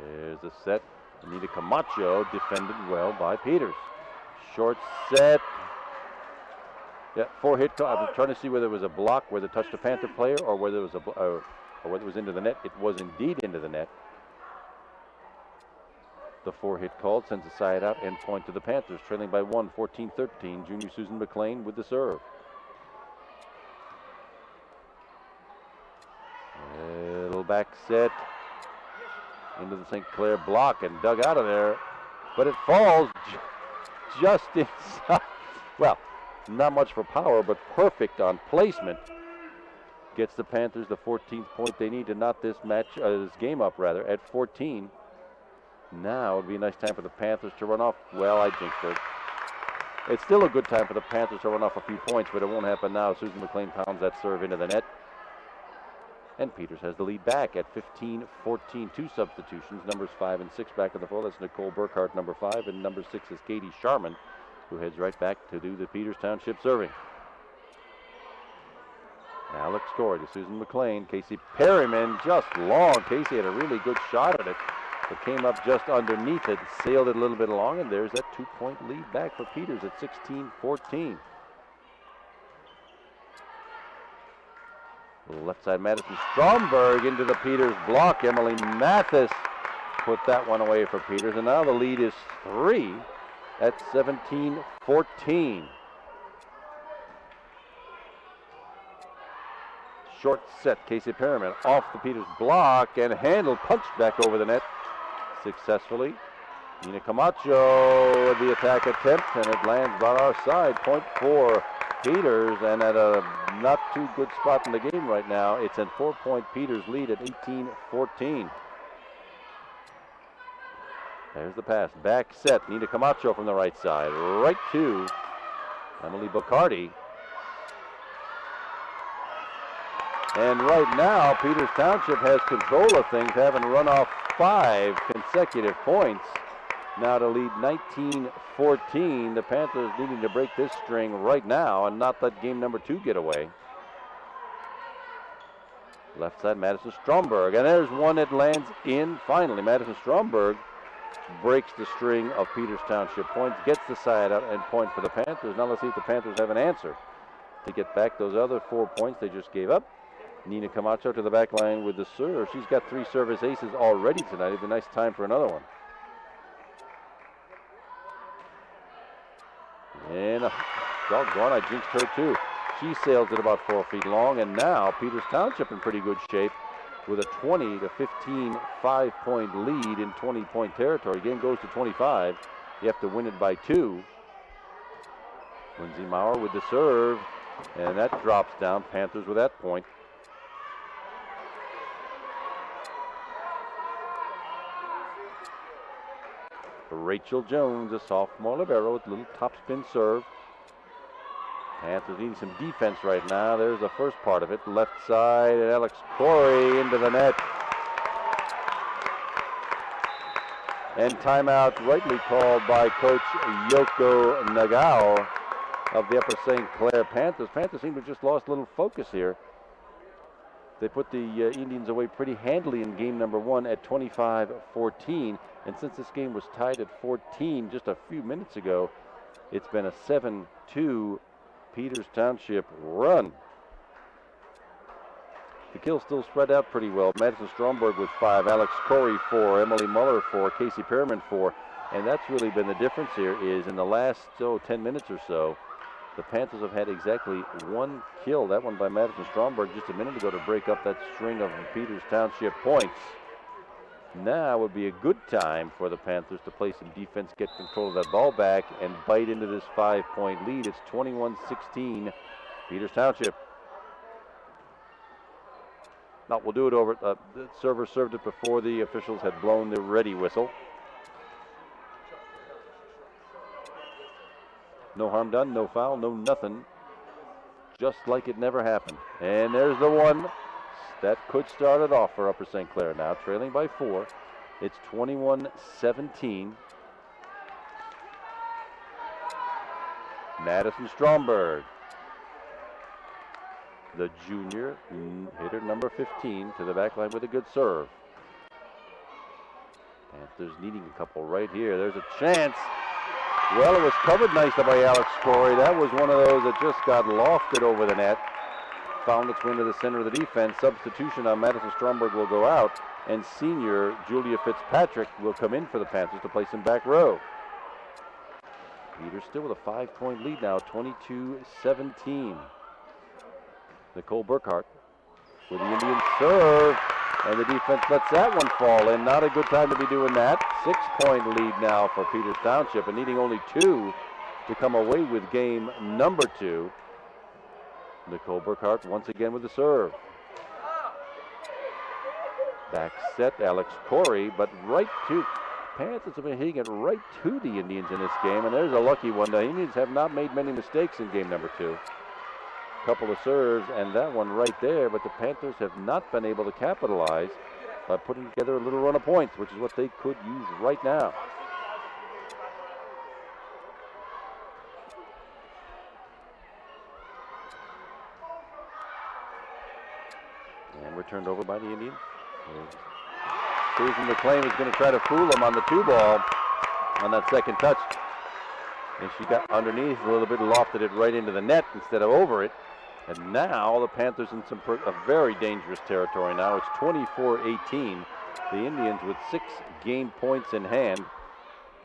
There's a set. Anita Camacho defended well by Peters. Short set. Yeah, 4-hit call. I was trying to see whether it was a block where they touched a Panther player or whether it was or whether it was into the net. It was indeed into the net. The 4-hit called sends a side out and point to the Panthers, trailing by 1, 14-13. Junior Susan McLean with the serve. Little back set into the St. Clair block and dug out of there, but it falls just inside. Well, not much for power, but perfect on placement. Gets the Panthers the 14th point they need to knot this this game up rather at 14. Now would be a nice time for the Panthers to run off. Well, I jinxed it. It's still a good time for the Panthers to run off a few points, but it won't happen now. Susan McLean pounds that serve into the net. And Peters has the lead back at 15-14. 2 substitutions. Numbers 5 and 6 back in the fold. That's Nicole Burkhart, number 5, and number 6 is Katie Sharman, who heads right back to do the Peters Township serving. Alex Corey to Susan McLean. Casey Perryman just long. Casey had a really good shot at it. It came up just underneath it, sailed it a little bit along, and there's that 2-point lead back for Peters at 16-14. Left side Madison Stromberg into the Peters block. Emily Mathis put that one away for Peters, and now the lead is 3. at 17-14. Short set, Casey Perriman off the Peters block and handled, punched back over the net successfully. Nina Camacho with the attack attempt, and it lands by our side. Point for Peters, and at a not too good spot in the game right now. It's a 4-point Peters lead at 18-14. There's the pass. Back set. Nina Camacho from the right side. Right to Emily Bacardi. And right now, Peters Township has control of things, having run off 5 consecutive points. Now to lead 19-14. The Panthers needing to break this string right now and not let game number 2 get away. Left side, Madison Stromberg. And there's one that lands in finally. Madison Stromberg breaks the string of Peters Township points, gets the side out and point for the Panthers. Now let's see if the Panthers have an answer to get back those other 4 points they just gave up. Nina Camacho to the back line with the serve. She's got 3 service aces already tonight. It'd be a nice time for another one. And doggone, I jinxed her too. She sails it about 4 feet long, and now Peters Township in pretty good shape with a 20-15 5-point lead in 20-point territory. Game goes to 25. You have to win it by 2. Lindsay Maurer with the serve, and that drops down. Panthers with that point. Rachel Jones, a sophomore libero with a little topspin serve. Panthers needing some defense right now. There's the first part of it. Left side, and Alex Corey into the net. And timeout rightly called by Coach Yoko Nagao of the Upper St. Clair Panthers. Panthers seem to have just lost a little focus here. They put the Indians away pretty handily in game number 1 at 25-14. And since this game was tied at 14 just a few minutes ago, it's been a 7-2 Peters Township run. The kills still spread out pretty well. Madison Stromberg with 5, Alex Corey 4, Emily Muller 4, Casey Perriman 4. And that's really been the difference here is in the last 10 minutes or so, the Panthers have had exactly 1 kill. That one by Madison Stromberg just a minute ago to break up that string of Peters Township points. Now would be a good time for the Panthers to play some defense, get control of that ball back, and bite into this 5-point lead. It's 21-16, Peters Township. Now we'll do it over. The server served it before the officials had blown the ready whistle. No harm done, no foul, no nothing. Just like it never happened. And there's the one that could start it off for Upper St. Clair now, trailing by 4. It's 21-17. Madison Stromberg, the junior hitter number 15, to the back line with a good serve. Panthers needing a couple right here. There's a chance. Well, it was covered nicely by Alex Corey. That was one of those that just got lofted over the net. Found its way into the center of the defense. Substitution on Madison Stromberg will go out, and senior Julia Fitzpatrick will come in for the Panthers to play some back row. Peters still with a 5-point lead now, 22-17. Nicole Burkhart with the Indian serve, and the defense lets that one fall in. Not a good time to be doing that. 6-point lead now for Peters Township, and needing only 2 to come away with game number 2. Nicole Burkhart once again with the serve. Back set, Alex Corey, but right to Panthers have been hitting it right to the Indians in this game, and there's a lucky one. The Indians have not made many mistakes in game number 2. Couple of serves, and that one right there, but the Panthers have not been able to capitalize by putting together a little run of points, which is what they could use right now. And we're turned over by the Indians. Susan McLean is going to try to fool them on the 2-ball on that second touch. And she got underneath a little bit and lofted it right into the net instead of over it. And now the Panthers in a very dangerous territory now. It's 24-18. The Indians with 6 game points in hand.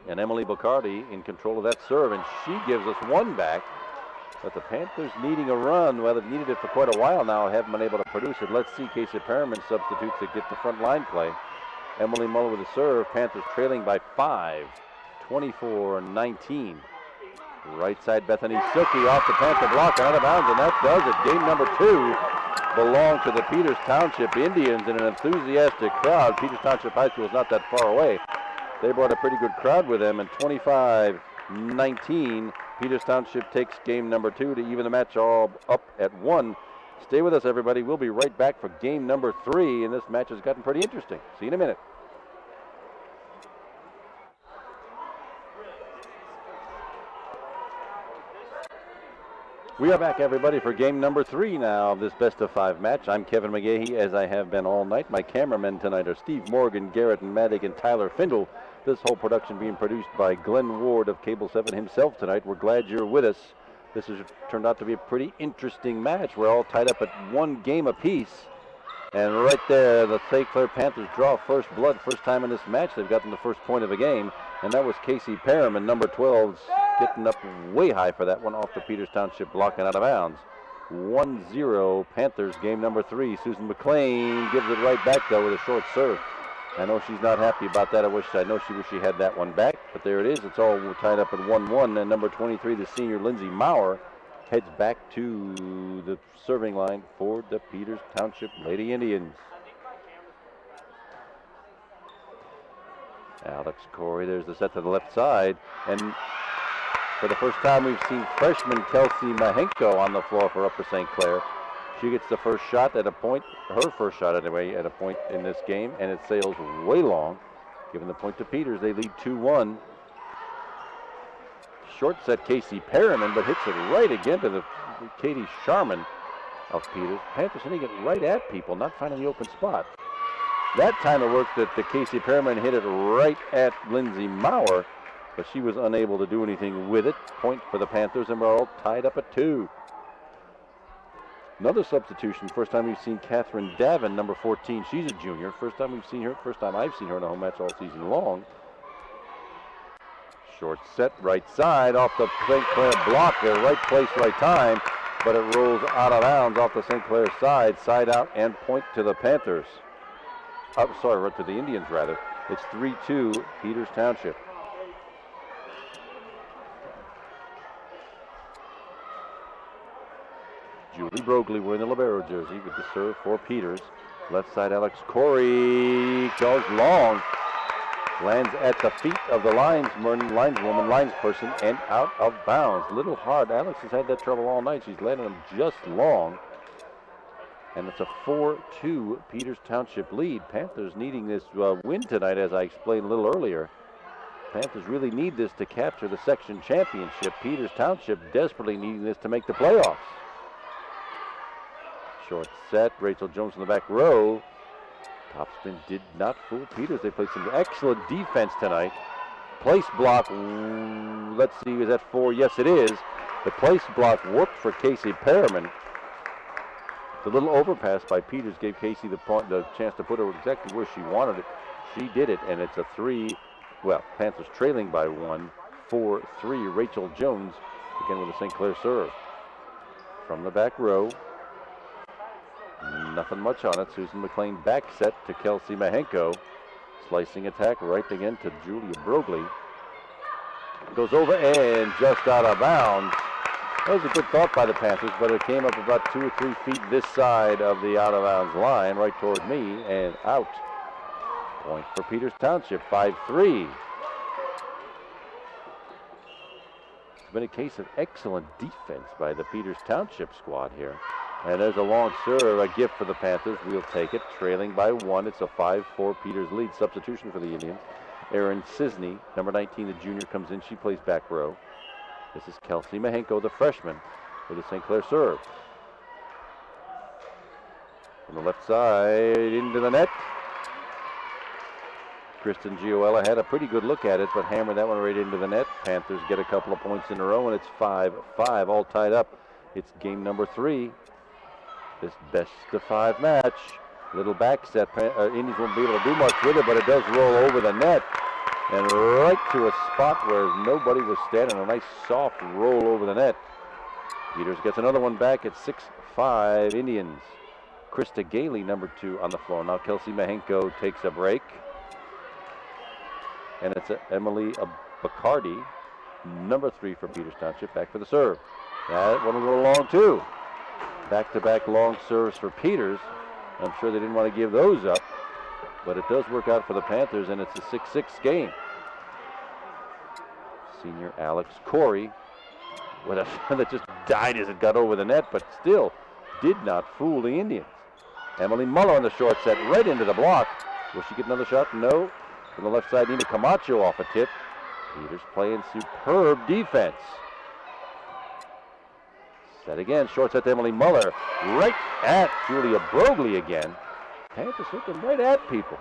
And Emily Bacardi in control of that serve, and she gives us one back. But the Panthers needing a run, well, they've needed it for quite a while now, haven't been able to produce it. Let's see Casey Perriman substitutes to get the front line play. Emily Muller with the serve. Panthers trailing by 5, 24-19. Right side, Bethany Silky off the Panther block, out of bounds, and that does it. Game number 2 belonged to the Peters Township Indians in an enthusiastic crowd. Peters Township High School is not that far away. They brought a pretty good crowd with them, and 25-19, Peters Township takes game number 2 to even the match all up at 1. Stay with us, everybody. We'll be right back for game number 3, and this match has gotten pretty interesting. See you in a minute. We are back, everybody, for game number 3 now of this best-of-5 match. I'm Kevin McGahey, as I have been all night. My cameramen tonight are Steve Morgan, Garrett Maddock, and Tyler Findle. This whole production being produced by Glenn Ward of Cable 7 himself tonight. We're glad you're with us. This has turned out to be a pretty interesting match. We're all tied up at 1 game apiece. And right there, the St. Clair Panthers draw first blood. First time in this match they've gotten the first point of the game. And that was Casey Perriman, number 12's getting up way high for that one off the Peters Township block and out of bounds. 1-0 Panthers, game number 3. Susan McLean gives it right back, though, with a short serve. I know she's not happy about that. I wish she had that one back. But there it is. It's all tied up at 1-1. And number 23, the senior Lindsay Maurer, heads back to the serving line for the Peters Township Lady Indians. Alex Corey, there's the set to the left side. And for the first time, we've seen freshman Kelsey Mahenko on the floor for Upper St. Clair. She gets the first shot at a point, her first shot anyway, at a point in this game, and it sails way long. Giving the point to Peters, they lead 2-1. Short set Casey Perriman, but hits it right again to the Katie Sharman of Peters. Panthers hitting it right at people, not finding the open spot. That time it worked that the Casey Perriman hit it right at Lindsay Maurer, but she was unable to do anything with it. Point for the Panthers, and we're all tied up at 2. Another substitution. First time we've seen Catherine Davin, number 14. She's a junior. First time I've seen her in a home match all season long. Short set, right side, off the St. Clair block there. Right place, right time, but it rolls out of bounds off the St. Clair side out, and point to the Panthers. Right to the Indians, rather. It's 3-2, Peters Township. Julie Brogley wearing the libero jersey with the serve for Peters. Left side, Alex Corey goes long. Lands at the feet of the linesperson, and out of bounds. Little hard. Alex has had that trouble all night. She's landed them just long. And it's a 4-2 Peters Township lead. Panthers needing this win tonight, as I explained a little earlier. Panthers really need this to capture the section championship. Peters Township desperately needing this to make the playoffs. Short set, Rachel Jones in the back row. Topspin did not fool Peters. They played some excellent defense tonight. Place block, let's see, is that 4? Yes, it is. The place block worked for Casey Perriman. The little overpass by Peters gave Casey the chance to put her exactly where she wanted it. She did it, and it's a 3. Well, Panthers trailing by 1, 4-3. Rachel Jones again with a St. Clair serve. From the back row. Nothing much on it. Susan McLean back set to Kelsey Mahenko. Slicing attack right again to Julia Brogley. Goes over and just out of bounds. That was a good thought by the Panthers, but it came up about 2 or 3 feet this side of the out of bounds line, right toward me, and out. Point for Peters Township, 5-3. It's been a case of excellent defense by the Peters Township squad here. And there's a long serve, a gift for the Panthers. We'll take it, trailing by 1. It's a 5-4 Peters lead. Substitution for the Indians. Erin Cisney, number 19, the junior, comes in. She plays back row. This is Kelsey Mahenko, the freshman, with a St. Clair serve. From the left side, into the net. Kristen Gioella had a pretty good look at it, but hammered that one right into the net. Panthers get a couple of points in a row, and it's 5-5, all tied up. It's game number 3. This best-of-5 match. Little back set. Indians won't be able to do much with it, but it does roll over the net. and right to a spot where nobody was standing. A nice soft roll over the net. Peters gets another one back at 6-5 Indians. Krista Gailey, number 2, on the floor. Now Kelsey Mahenko takes a break. And it's Emily Bacardi, number 3 for Peters Township, back for the serve. That one will go long too. Back-to-back long serves for Peters. I'm sure they didn't want to give those up, but it does work out for the Panthers, and it's a 6-6 game. Senior Alex Corey with a that just died as it got over the net, but still did not fool the Indians. Emily Muller on the short set, right into the block. Will she get another shot? No. From the left side, Nina Camacho off a tip. Peters playing superb defense. Set again, short set to Emily Muller. Right at Julia Broglie again. Panthers looking right at people.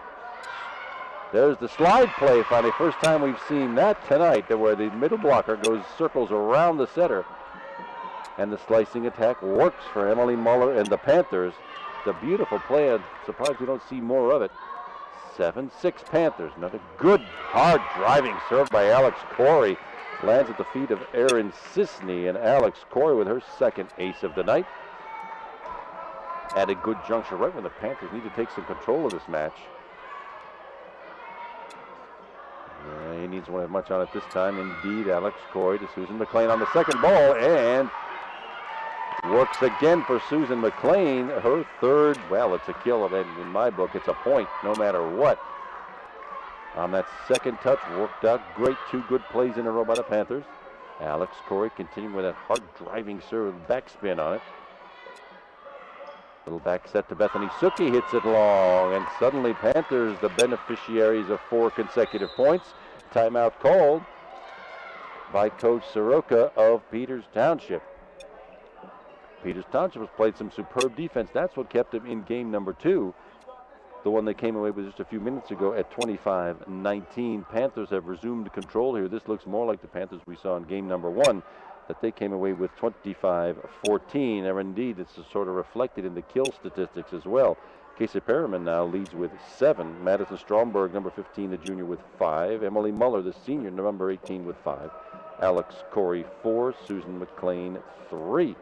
There's the slide play finally. First time we've seen that tonight, where the middle blocker circles around the setter. And the slicing attack works for Emily Muller and the Panthers. It's a beautiful play. I'm surprised we don't see more of it. 7-6 Panthers. Another good, hard driving serve by Alex Corey. Lands at the feet of Erin Sisney, and Alex Corey with her second ace of the night. At a good juncture right when the Panthers need to take some control of this match. Indians won't have much on it this time. Indeed, Alex Corey to Susan McLean on the second ball, and works again for Susan McLean. Her third, well, it's a kill, and in my book, it's a point no matter what. On that second touch, worked out great. 2 good plays in a row by the Panthers. Alex Corey continuing with that hard driving serve with backspin on it. Little back set to Bethany Suki, hits it long, and suddenly Panthers, the beneficiaries of 4 consecutive points. Timeout called by Coach Soroka of Peters Township. Peters Township has played some superb defense. That's what kept them in game number 2. The one they came away with just a few minutes ago at 25-19. Panthers have resumed control here. This looks more like the Panthers we saw in game number 1, that they came away with 25-14. And indeed, it's sort of reflected in the kill statistics as well. Casey Perriman now leads with 7. Madison Stromberg, number 15, the junior, with 5. Emily Muller, the senior, number 18, with 5. Alex Corey, 4. Susan McLean, 3.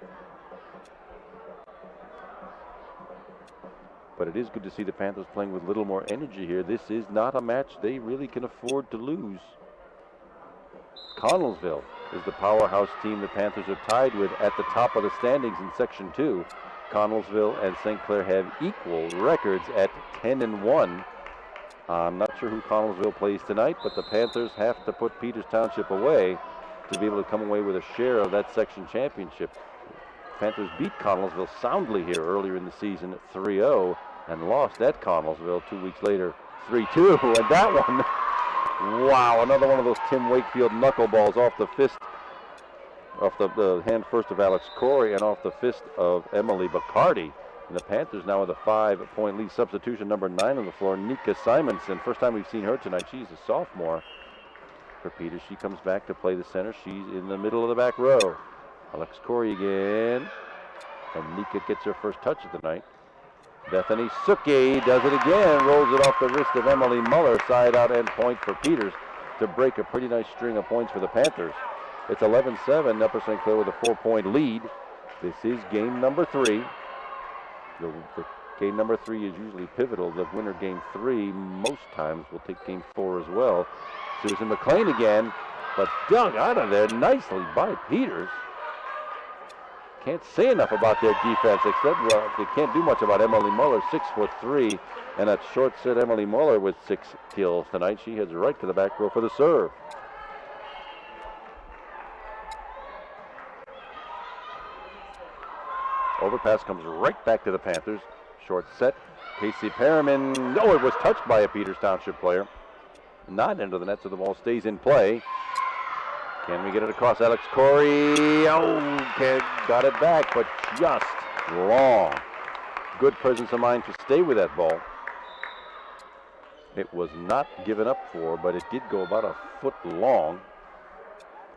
But it is good to see the Panthers playing with a little more energy here. This is not a match they really can afford to lose. Connellsville is the powerhouse team the Panthers are tied with at the top of the standings in Section 2. Connellsville and St. Clair have equal records at 10-1. I'm not sure who Connellsville plays tonight, but the Panthers have to put Peters Township away to be able to come away with a share of that section championship. Panthers beat Connellsville soundly here earlier in the season at 3-0 and lost at Connellsville 2 weeks later 3-2. And that one, wow, another one of those Tim Wakefield knuckleballs off the fist, off the hand first of Alex Corey and off the fist of Emily Bacardi. And the Panthers now with a 5-point lead. Substitution number 9 on the floor, Nika Simonson. First time we've seen her tonight. She's a sophomore for Peters. She comes back to play the center. She's in the middle of the back row. Alex Corey again. And Nika gets her first touch of the night. Bethany Suki does it again. Rolls it off the wrist of Emily Muller. Side out end point for Peters to break a pretty nice string of points for the Panthers. It's 11-7. Upper St. Clair with a 4-point lead. This is game number 3. The game number 3 is usually pivotal. The winner game 3 most times will take game 4 as well. Susan McLean again, but dug out of there nicely by Peters. Can't say enough about their defense, except, well, they can't do much about Emily Muller, 6'3", and that short set Emily Muller with 6 kills tonight. She heads right to the back row for the serve. Overpass comes right back to the Panthers. Short set. Casey Perriman. No, it was touched by a Peters Township player. Not into the net, so the ball stays in play. Can we get it across? Alex Corey. Okay, got it back, but just long. Good presence of mind to stay with that ball. It was not given up for, but it did go about a foot long.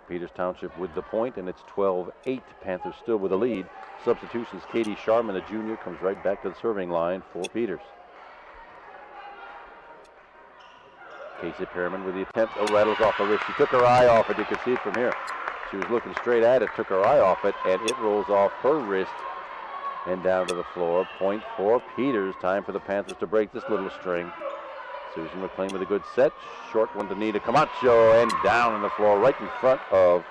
Peters Township with the point, and it's 12-8. Panthers still with the lead. Substitutions, Katie Sharman, the junior, comes right back to the serving line for Peters. Casey Perriman with the attempt. Oh, rattles off the wrist. She took her eye off it. You can see it from here. She was looking straight at it, took her eye off it, and it rolls off her wrist and down to the floor. Point for Peters. Time for the Panthers to break this little string. Susan McLean with a good set. Short one to Nina Camacho, and down on the floor right in front of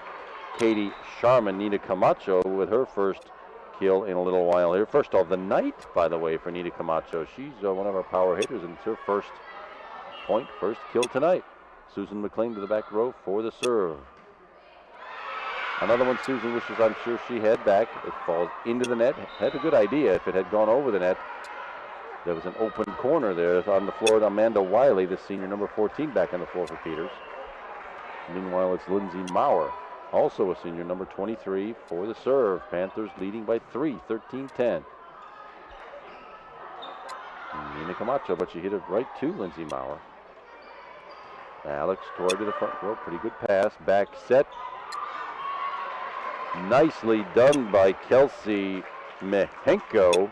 Katie Sharman. Nina Camacho with her first kill in a little while here. First of the night, by the way, for Nina Camacho. She's one of our power hitters, and it's her first point, first kill tonight. Susan McLean to the back row for the serve. Another one Susan wishes I'm sure she had back. It falls into the net. Had a good idea if it had gone over the net. There was an open corner there on the floor to Amanda Wiley, the senior, number 14, back on the floor for Peters. Meanwhile, it's Lindsay Maurer, also a senior, number 23, for the serve. Panthers leading by 3, 13-10. Nina Camacho, but she hit it right to Lindsay Maurer. Alex Corey to the front row. Pretty good pass. Back set. Nicely done by Kelsey Mehenko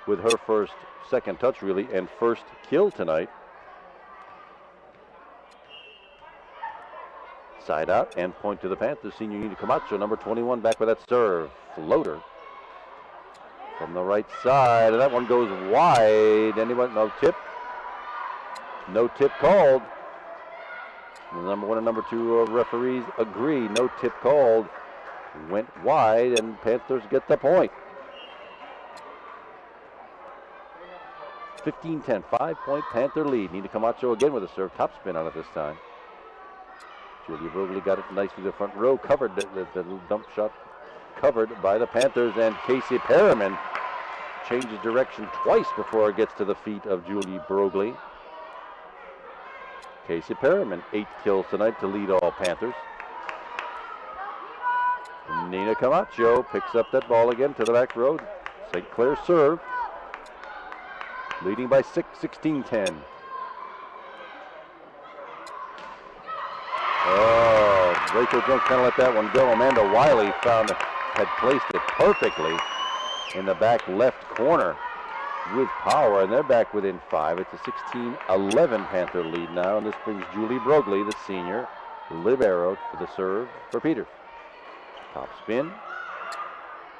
with her second touch really, and first kill tonight. Side out and point to the Panthers. Senior Nina Camacho, number 21, back with that serve. Floater from the right side, and that one goes wide. Anyone? No tip. No tip called. The number 1 and number 2 referees agree. No tip called. Went wide, and Panthers get the point. 15-10, 5-point Panther lead. Nina Camacho again with a serve. Top spin on it this time. Julia Broglie got it nicely to the front row. Covered the little dump shot. Covered by the Panthers, and Casey Perriman changes direction twice before it gets to the feet of Julie Broglie. Casey Perriman, 8 kills tonight to lead all Panthers. Nina Camacho picks up that ball again to the back row. St. Clair serve. Leading by 6, 16-10. Oh, Rachel Jones kind of let that one go. Amanda Wiley had placed it perfectly in the back left corner with power, and they're back within 5. It's a 16-11 Panther lead now, and this brings Julie Broglie, the senior, libero, for the serve for Peters. Top spin.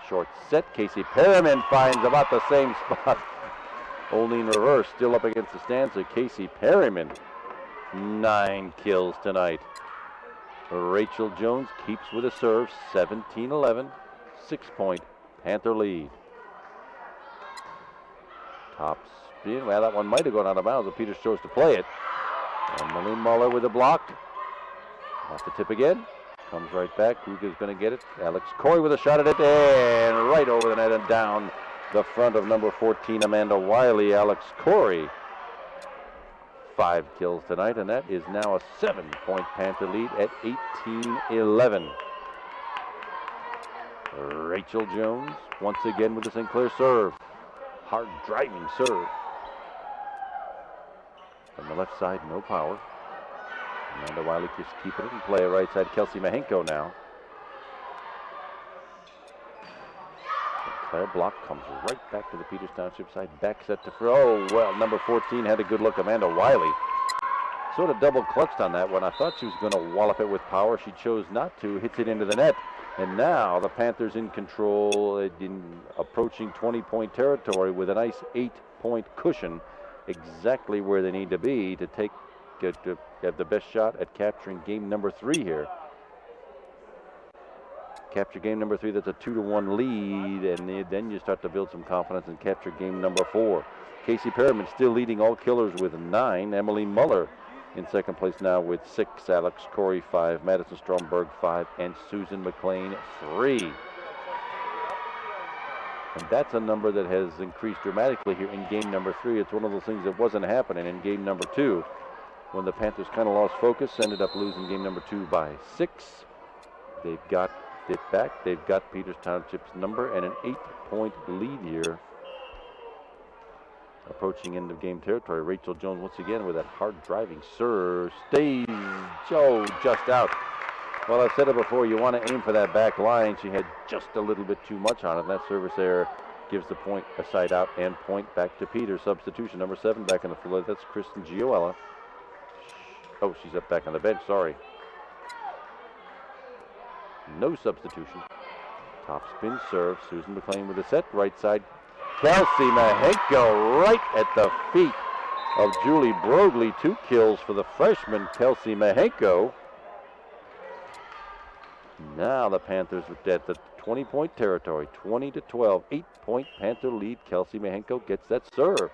Short set. Casey Perriman finds about the same spot, only in reverse. Still up against the stanza. Casey Perriman, 9 kills tonight. Rachel Jones keeps with a serve. 17-11, 6-point Panther lead. Top spin. Well, that one might have gone out of bounds, but Peters chose to play it. Emily Muller with a block. Off the tip again. Comes right back. Kruger's going to get it. Alex Corey with a shot at it, and right over the net and down the front of number 14, Amanda Wiley. Alex Corey, 5 kills tonight, and that is now a 7-point Panther lead at 18-11. Rachel Jones once again with the St. Clair serve. Hard driving serve. From the left side, no power. Amanda Wiley just keeping it in play. Right side, Kelsey Mehenko now. Claire block comes right back to the Peters Township side. Back set to throw. Oh, well, number 14 had a good look. Amanda Wiley sort of double clutched on that one. I thought she was going to wallop it with power. She chose not to. Hits it into the net. And now the Panthers in control, in approaching 20-point territory with a nice 8-point cushion, exactly where they need to be to have the best shot at capturing game number 3 here. Capture game number 3, that's a 2-1 lead, and then you start to build some confidence and capture game number 4. Casey Perriman still leading all killers with 9. Emily Muller in second place now with 6. Alex Corey 5. Madison Stromberg 5. And Susan McLean 3. And that's a number that has increased dramatically here in game number 3. It's one of those things that wasn't happening in game number 2 when the Panthers kind of lost focus, ended up losing game number 2 by 6. They've got it back. They've got Peters Township's number and an 8-point lead here. Approaching end of game territory. Rachel Jones once again with that hard driving serve. Stays just out. Well, I've said it before, you want to aim for that back line. She had just a little bit too much on it. That service there gives the point a side out and point back to Peters. Substitution number 7 back on the floor. That's Kristen Gioella. Oh, she's up back on the bench. Sorry. No substitution. Top spin serve. Susan McLean with the set. Right side. Kelsey Mahenko right at the feet of Julie Broglie. 2 kills for the freshman, Kelsey Mahenko. Now the Panthers at the 20-point territory. 20-12. 8-point Panther lead. Kelsey Mahenko gets that serve.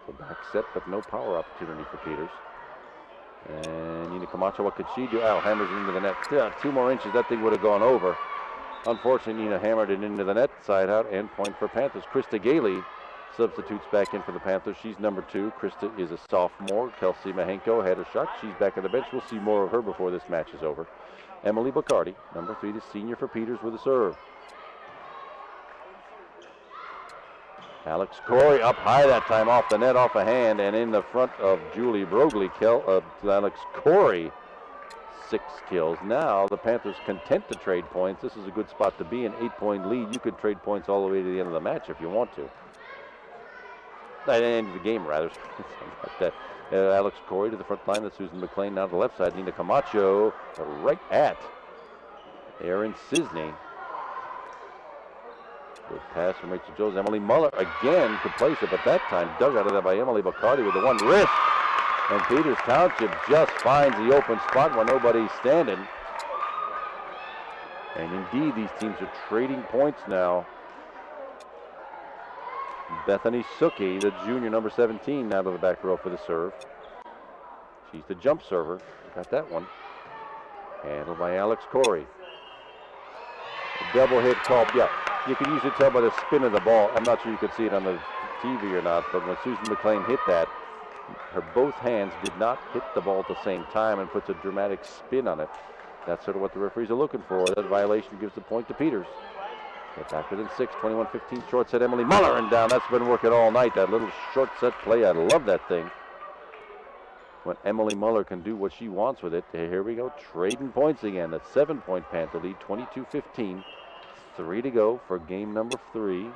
The back set, but no power opportunity for Peters. And Nina Camacho, what could she do? Hammers it into the net. Yeah, 2 more inches, that thing would have gone over. Unfortunately, Nina hammered it into the net. Side out and point for Panthers. Krista Gailey substitutes back in for the Panthers. She's number 2. Krista is a sophomore. Kelsey Mahenko had a shot. She's back on the bench. We'll see more of her before this match is over. Emily Bacardi, number 3, the senior for Peters with a serve. Alex Corey up high that time, off the net, off a hand, and in the front of Julie Broglie. Alex Corey, 6 kills. Now the Panthers content to trade points. This is a good spot to be, an 8-point lead. You could trade points all the way to the end of the match if you want to. At the end of the game, rather. Like that. Alex Corey to the front line. That's Susan McLean. Now to the left side. Nina Camacho right at Erin Cisney. Good pass from Rachel Jones. Emily Muller again could place it, but that time dug out of there by Emily Bacardi with the one wrist. And Peters Township just finds the open spot where nobody's standing. And indeed, these teams are trading points now. Bethany Suki, the junior, number 17, now to the back row for the serve. She's the jump server. Got that one. Handled by Alex Corey. Double hit called. Yeah, you can usually tell by the spin of the ball. I'm not sure you could see it on the TV or not, but when Susan McLean hit that, her both hands did not hit the ball at the same time and puts a dramatic spin on it. That's sort of what the referees are looking for. That violation gives the point to Peters. Get back within 6, 21-15, short set Emily Muller and down. That's been working all night, that little short set play. I love that thing. When Emily Muller can do what she wants with it. Here we go, trading points again. That 7-point Panther lead, 22-15. 3 to go for game number 3.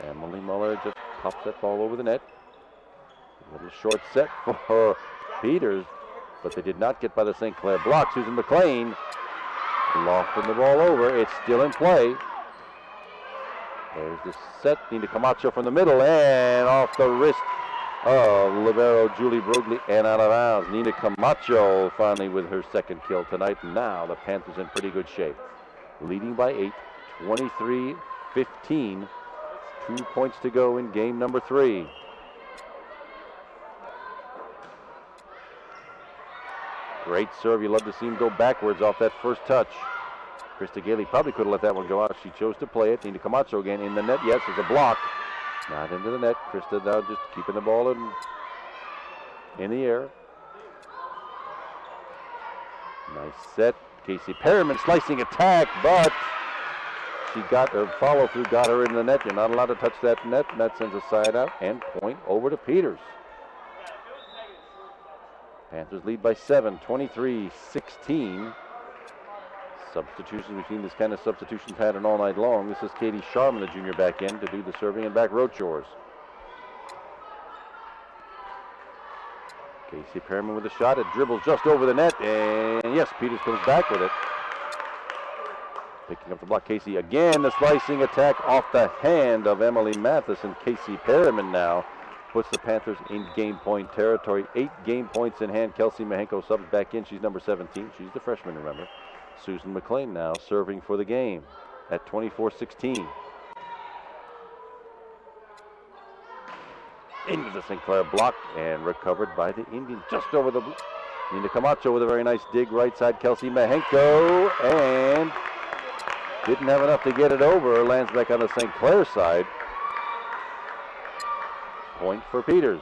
Emily Muller just pops that ball over the net. A little short set for Peters, but they did not get by the St. Clair block. Susan McLean lofting the ball over. It's still in play. There's the set. Nina Camacho from the middle and off the wrist of libero Julie Broglie and out of bounds. Nina Camacho finally with her 2nd kill tonight. Now the Panthers in pretty good shape. Leading by 8, 23-15. 2 points to go in game number 3. Great serve. You love to see him go backwards off that first touch. Krista Gailey probably could have let that one go out. She chose to play it. Nina Camacho again in the net. Yes, it's a block. Not into the net. Krista now just keeping the ball in the air. Nice set. Casey Perriman slicing attack, but she got her follow through, got her in the net. You're not allowed to touch that net, and that sends a side out and point over to Peters. Panthers lead by 7, 23-16. Substitutions, we've seen this kind of substitution pattern all night long. This is Katie Sharman, the junior back end, to do the serving and back row chores. Casey Perriman with a shot. It dribbles just over the net, and yes, Peters comes back with it. Picking up the block, Casey again, the slicing attack off the hand of Emily Mathis, and Casey Perriman now puts the Panthers in game point territory. 8 game points in hand. Kelsey Mahenko subs back in. She's number 17. She's the freshman, remember. Susan McLean now serving for the game at 24-16. Into the St. Clair block and recovered by the Indians just over the blue. Nina Camacho with a very nice dig right side. Kelsey Mahenko and didn't have enough to get it over. Lands back on the St. Clair side. Point for Peters.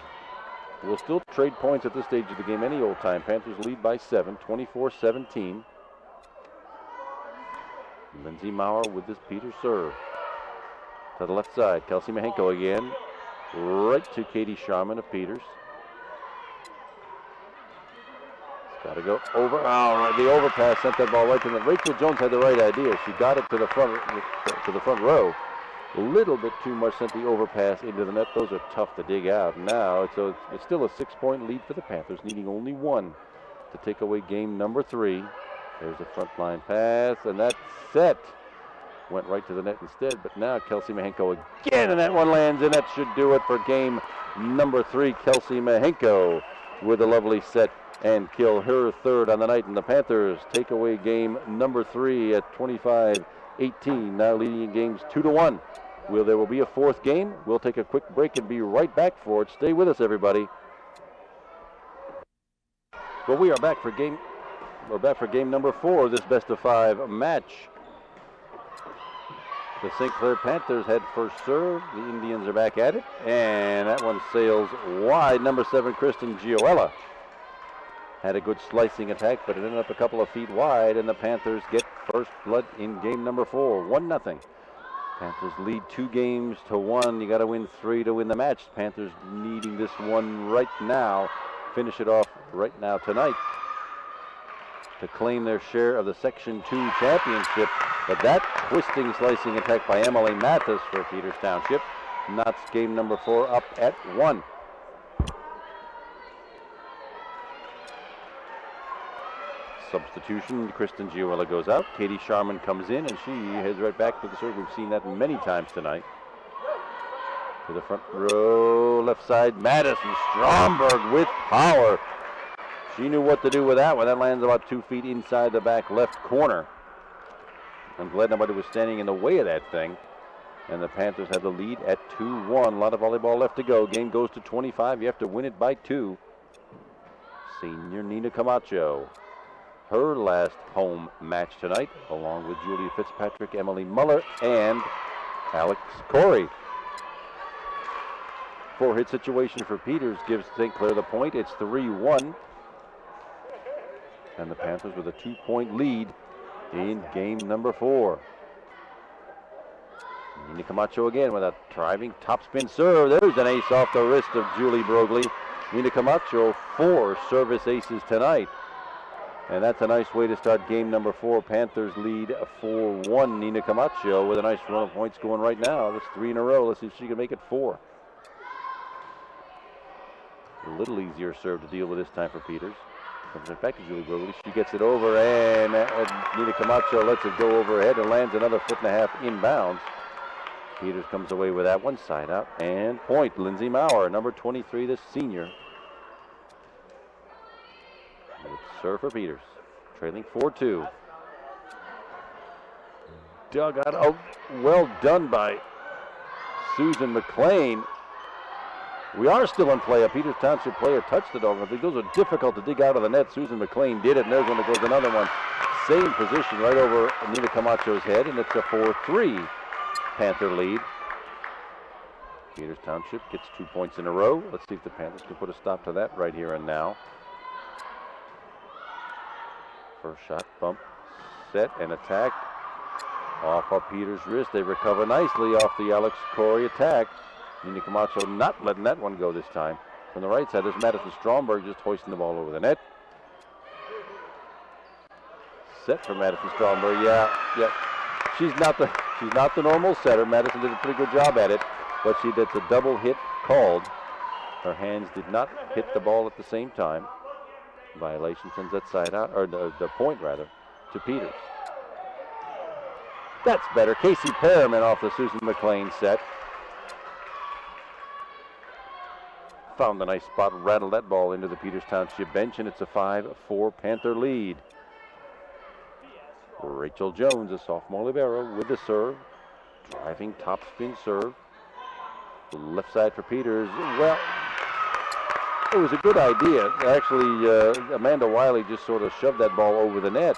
We'll still trade points at this stage of the game any old time. Panthers lead by 7, 24-17. Lindsay Maurer with this Peters serve. To the left side, Kelsey Mahenko again. Right to Katie Sharman of Peters. Got to go over. Oh, the overpass sent that ball right to the. Rachel Jones had the right idea. She got it to the front row. A little bit too much, sent the overpass into the net. Those are tough to dig out. Now it's still a 6-point lead for the Panthers, needing only one to take away game number 3. There's a front line pass, and that set went right to the net instead. But now Kelsey Mahenko again, and that one lands, and that should do it for game number 3. Kelsey Mahenko with a lovely set and kill, her third on the night, and the Panthers take away game number 3 at 25-18, now leading in games 2-1. There will be a 4th game. We'll take a quick break and be right back for it. Stay with us, everybody. Well, we're back for game number 4 of this best-of-5 match. The St. Clair Panthers head first serve. The Indians are back at it, and that one sails wide. Number 7, Kristen Gioella had a good slicing attack, but it ended up a couple of feet wide, and the Panthers get first blood in game number 4, 1-0. Panthers lead 2-1. You got to win 3 to win the match. Panthers needing this one right now, finish it off right now tonight to claim their share of the Section 2 championship. But that twisting, slicing attack by Emily Mathis for Peters Township knots game number 4 up at 1. Substitution, Kristen Gioella goes out. Katie Sharman comes in, and she heads right back to the serve. We've seen that many times tonight. To the front row, left side, Madison Stromberg with power. She knew what to do with that one. That lands about 2 feet inside the back left corner. I'm glad nobody was standing in the way of that thing. And the Panthers have the lead at 2-1. A lot of volleyball left to go. Game goes to 25. You have to win it by 2. Senior Nina Camacho, her last home match tonight, along with Julia Fitzpatrick, Emily Muller, and Alex Corey. 4-hit situation for Peters gives St. Clair the point. It's 3-1. And the Panthers with a 2-point lead in game number 4. Nina Camacho again with a driving topspin serve. There's an ace off the wrist of Julie Broglie. Nina Camacho, 4 service aces tonight. And that's a nice way to start game number 4. Panthers lead 4-1. Nina Camacho with a nice run of points going right now. That's 3 in a row. Let's see if she can make it 4. A little easier serve to deal with this time for Peters. Comes right back to Julie Broglie. She gets it over, and Nina Camacho lets it go overhead and lands another 1.5 feet inbounds. Peters comes away with that one, side out, and point. Lindsay Maurer, number 23, the senior. Serve for Peters, trailing 4-2. Dug out. Oh, well done by Susan McLean. We are still in play. A Peters Township player touched it over. I think those are difficult to dig out of the net. Susan McLean did it, and there's one that goes another one. Same position right over Nina Camacho's head, and it's a 4-3 Panther lead. Peters Township gets 2 points in a row. Let's see if the Panthers can put a stop to that right here and now. First shot, bump, set, and attack. Off of Peters' wrist. They recover nicely off the Alex Corey attack. Nina Camacho not letting that one go this time. From the right side, there's Madison Stromberg just hoisting the ball over the net. Set for Madison Stromberg. Yeah. She's not the normal setter. Madison did a pretty good job at it, but she gets a double hit called. Her hands did not hit the ball at the same time. Violation sends that side out, or the point rather, to Peters. That's better. Casey Perriman off the Susan McLean set. Found a nice spot, rattled that ball into the Peters Township bench, and it's a 5-4 Panther lead. Rachel Jones, a sophomore libero, with the serve. Driving topspin serve. The left side for Peters. Well, it was a good idea. Actually, Amanda Wiley just sort of shoved that ball over the net,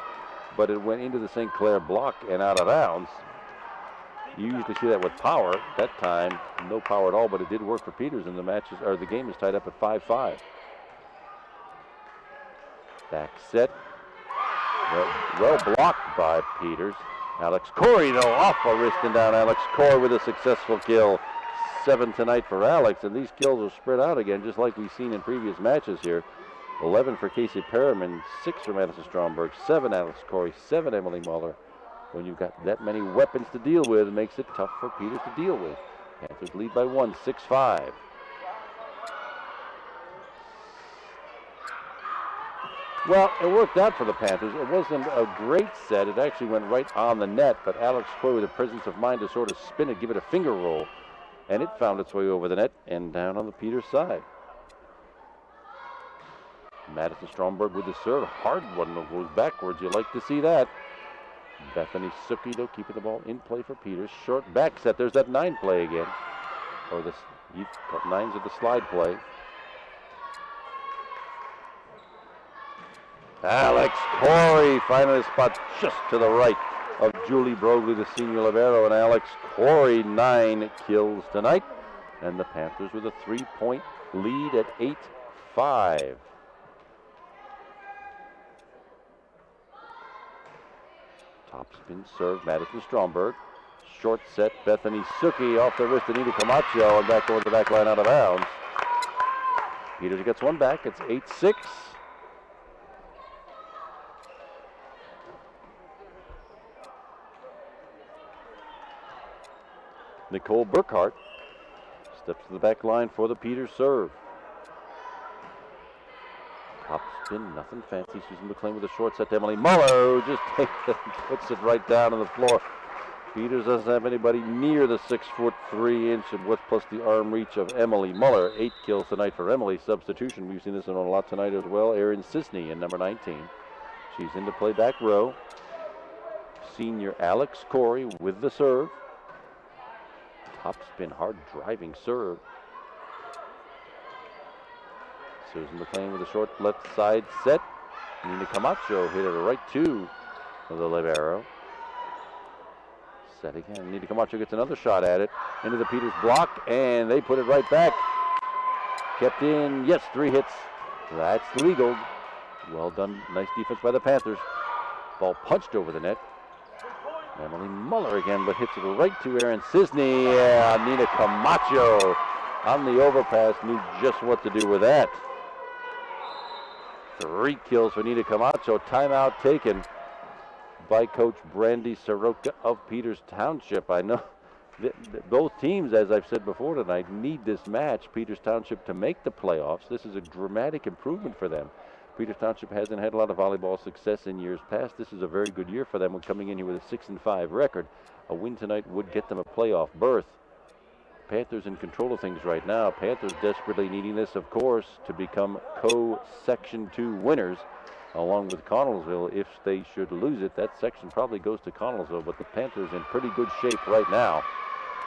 but it went into the St. Clair block and out of bounds. You usually see that with power. That time, no power at all, but it did work for Peters, and the game is tied up at 5-5. Back set. Well blocked by Peters. Alex Corey, though, off a wrist and down. Alex Corey with a successful kill. 7 tonight for Alex, and these kills are spread out again, just like we've seen in previous matches here. 11 for Casey Perriman, 6 for Madison Stromberg, 7 Alex Corey, 7 Emily Muller. When you've got that many weapons to deal with, it makes it tough for Peters to deal with. Panthers lead by 1, 6-5. Well, it worked out for the Panthers. It wasn't a great set. It actually went right on the net, but Alex Corey with the presence of mind to sort of spin it, give it a finger roll, and it found its way over the net and down on the Peters side. Madison Stromberg with the serve. Hard one that goes backwards. You like to see that. Bethany Suki, though, keeping the ball in play for Peters. Short back set. There's that 9 play again. Or the 9s of the slide play. Alex Corey finding a spot just to the right of Julie Brogley, the senior libero. And Alex Corey, 9 kills tonight. And the Panthers with a 3-point lead at 8-5. Top spin serve, Madison Stromberg. Short set, Bethany Suki off the wrist of Nina Camacho and back over the back line out of bounds. Peters gets one back. It's 8-6. Nicole Burkhart steps to the back line for the Peters serve. Top spin, nothing fancy. Susan McLean with a short set to Emily Muller, who just takes it and puts it right down on the floor. Peters doesn't have anybody near the 6'3" and with plus the arm reach of Emily Muller. 8 kills tonight for Emily. Substitution, we've seen this one a lot tonight as well. Erin Sisney in number 19. She's into play back row. Senior Alex Corey with the serve. Top spin, hard driving serve. Susan McLean with a short left side set. Nina Camacho hit it right to the libero. Set again. Nina Camacho gets another shot at it. Into the Peters block, and they put it right back. Kept in, yes, 3 hits. That's legal. Well done. Nice defense by the Panthers. Ball punched over the net. Emily Muller again, but hits it right to Erin Sisney. Yeah, Nina Camacho on the overpass knew just what to do with that. 3 kills for Nina Camacho. Timeout taken by Coach Brandy Soroka of Peters Township. I know both teams, as I've said before tonight, need this match, Peters Township, to make the playoffs. This is a dramatic improvement for them. Peters Township hasn't had a lot of volleyball success in years past. This is a very good year for them. We're coming in here with a 6-5 record. A win tonight would get them a playoff berth. Panthers in control of things right now. Panthers desperately needing this, of course, to become co-Section 2 winners, along with Connellsville. If they should lose it, that section probably goes to Connellsville, but the Panthers in pretty good shape right now